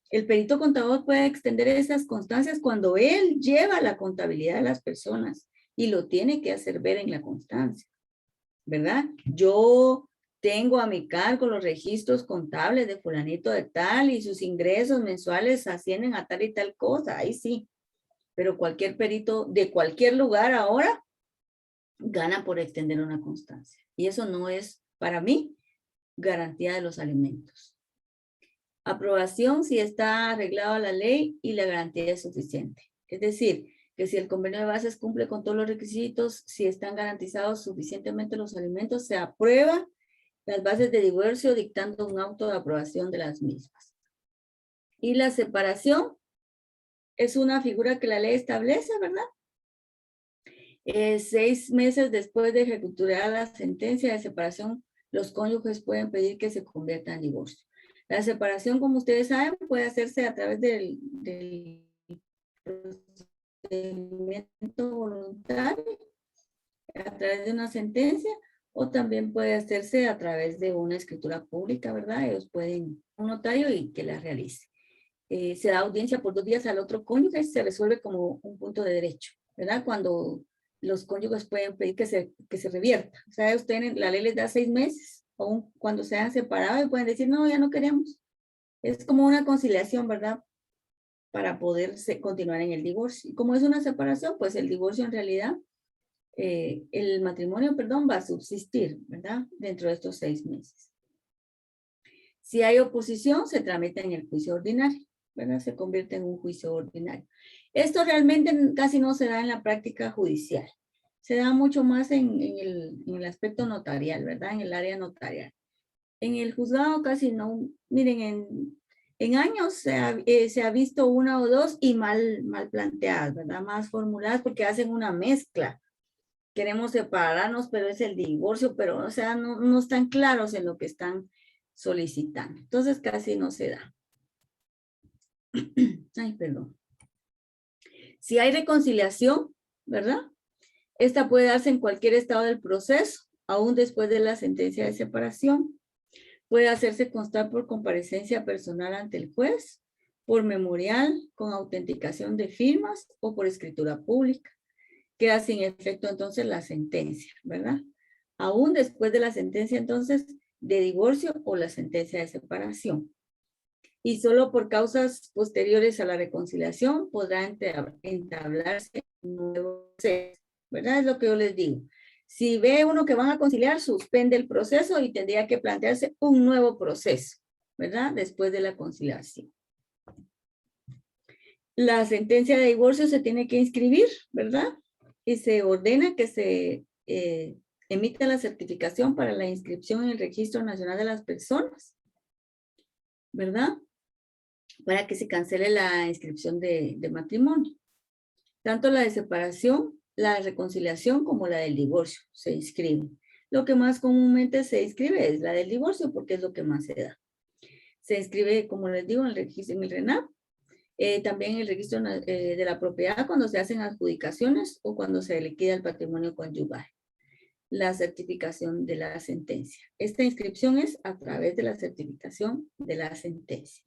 El perito contador puede extender esas constancias cuando él lleva la contabilidad de las personas y lo tiene que hacer ver en la constancia, ¿verdad? Yo tengo a mi cargo los registros contables de fulanito de tal y sus ingresos mensuales ascienden a tal y tal cosa, ahí sí. Pero cualquier perito de cualquier lugar ahora gana por extender una constancia. Y eso no es, para mí, garantía de los alimentos. Aprobación si está arreglada la ley y la garantía es suficiente. Es decir, que si el convenio de bases cumple con todos los requisitos, si están garantizados suficientemente los alimentos, se aprueba las bases de divorcio dictando un auto de aprobación de las mismas. Y la separación es una figura que la ley establece, ¿verdad? 6 meses después de ejecutar la sentencia de separación, los cónyuges pueden pedir que se convierta en divorcio. La separación, como ustedes saben, puede hacerse a través del procedimiento voluntario, a través de una sentencia, o también puede hacerse a través de una escritura pública, ¿verdad? Ellos pueden, un notario y que la realice. Se da audiencia por 2 días al otro cónyuge y se resuelve como un punto de derecho, ¿verdad? Cuando los cónyuges pueden pedir que se revierta. O sea, ustedes, la ley les da 6 meses, o cuando se han separado y pueden decir, no, ya no queremos. Es como una conciliación, ¿verdad? Para poder continuar en el divorcio. Y como es una separación, pues el divorcio en realidad, el matrimonio, perdón, va a subsistir, ¿verdad? Dentro de estos 6 meses. Si hay oposición, se tramita en el juicio ordinario, ¿verdad? Se convierte en un juicio ordinario. Esto realmente casi no se da en la práctica judicial. Se da mucho más en el aspecto notarial, ¿verdad? En el área notarial. En el juzgado casi no. Miren, en años se ha visto una o dos y mal planteadas, ¿verdad? Más formuladas porque hacen una mezcla. Queremos separarnos, pero es el divorcio, pero o sea, no están claros en lo que están solicitando. Entonces casi no se da. Ay, perdón. Si hay reconciliación, ¿verdad? Esta puede darse en cualquier estado del proceso, aún después de la sentencia de separación. Puede hacerse constar por comparecencia personal ante el juez, por memorial, con autenticación de firmas o por escritura pública. Queda sin efecto entonces la sentencia, ¿verdad? Aún después de la sentencia entonces de divorcio o la sentencia de separación. Y solo por causas posteriores a la reconciliación podrá entablarse un nuevo proceso, ¿verdad? Es lo que yo les digo. Si ve uno que van a conciliar, suspende el proceso y tendría que plantearse un nuevo proceso, ¿verdad? Después de la conciliación. La sentencia de divorcio se tiene que inscribir, ¿verdad? Y se ordena que se emita la certificación para la inscripción en el Registro Nacional de las Personas, ¿verdad? Para que se cancele la inscripción de matrimonio. Tanto la de separación, la de reconciliación como la del divorcio se inscriben. Lo que más comúnmente se inscribe es la del divorcio porque es lo que más se da. Se inscribe, como les digo, en el registro, en el RENAP, también en el registro de la propiedad cuando se hacen adjudicaciones o cuando se liquida el patrimonio conyugal. La certificación de la sentencia. Esta inscripción es a través de la certificación de la sentencia.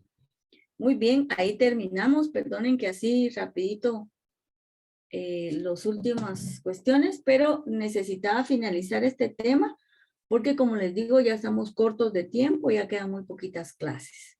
Muy bien, ahí terminamos. Perdonen que así rapidito las últimas cuestiones, pero necesitaba finalizar este tema porque como les digo, ya estamos cortos de tiempo, ya quedan muy poquitas clases.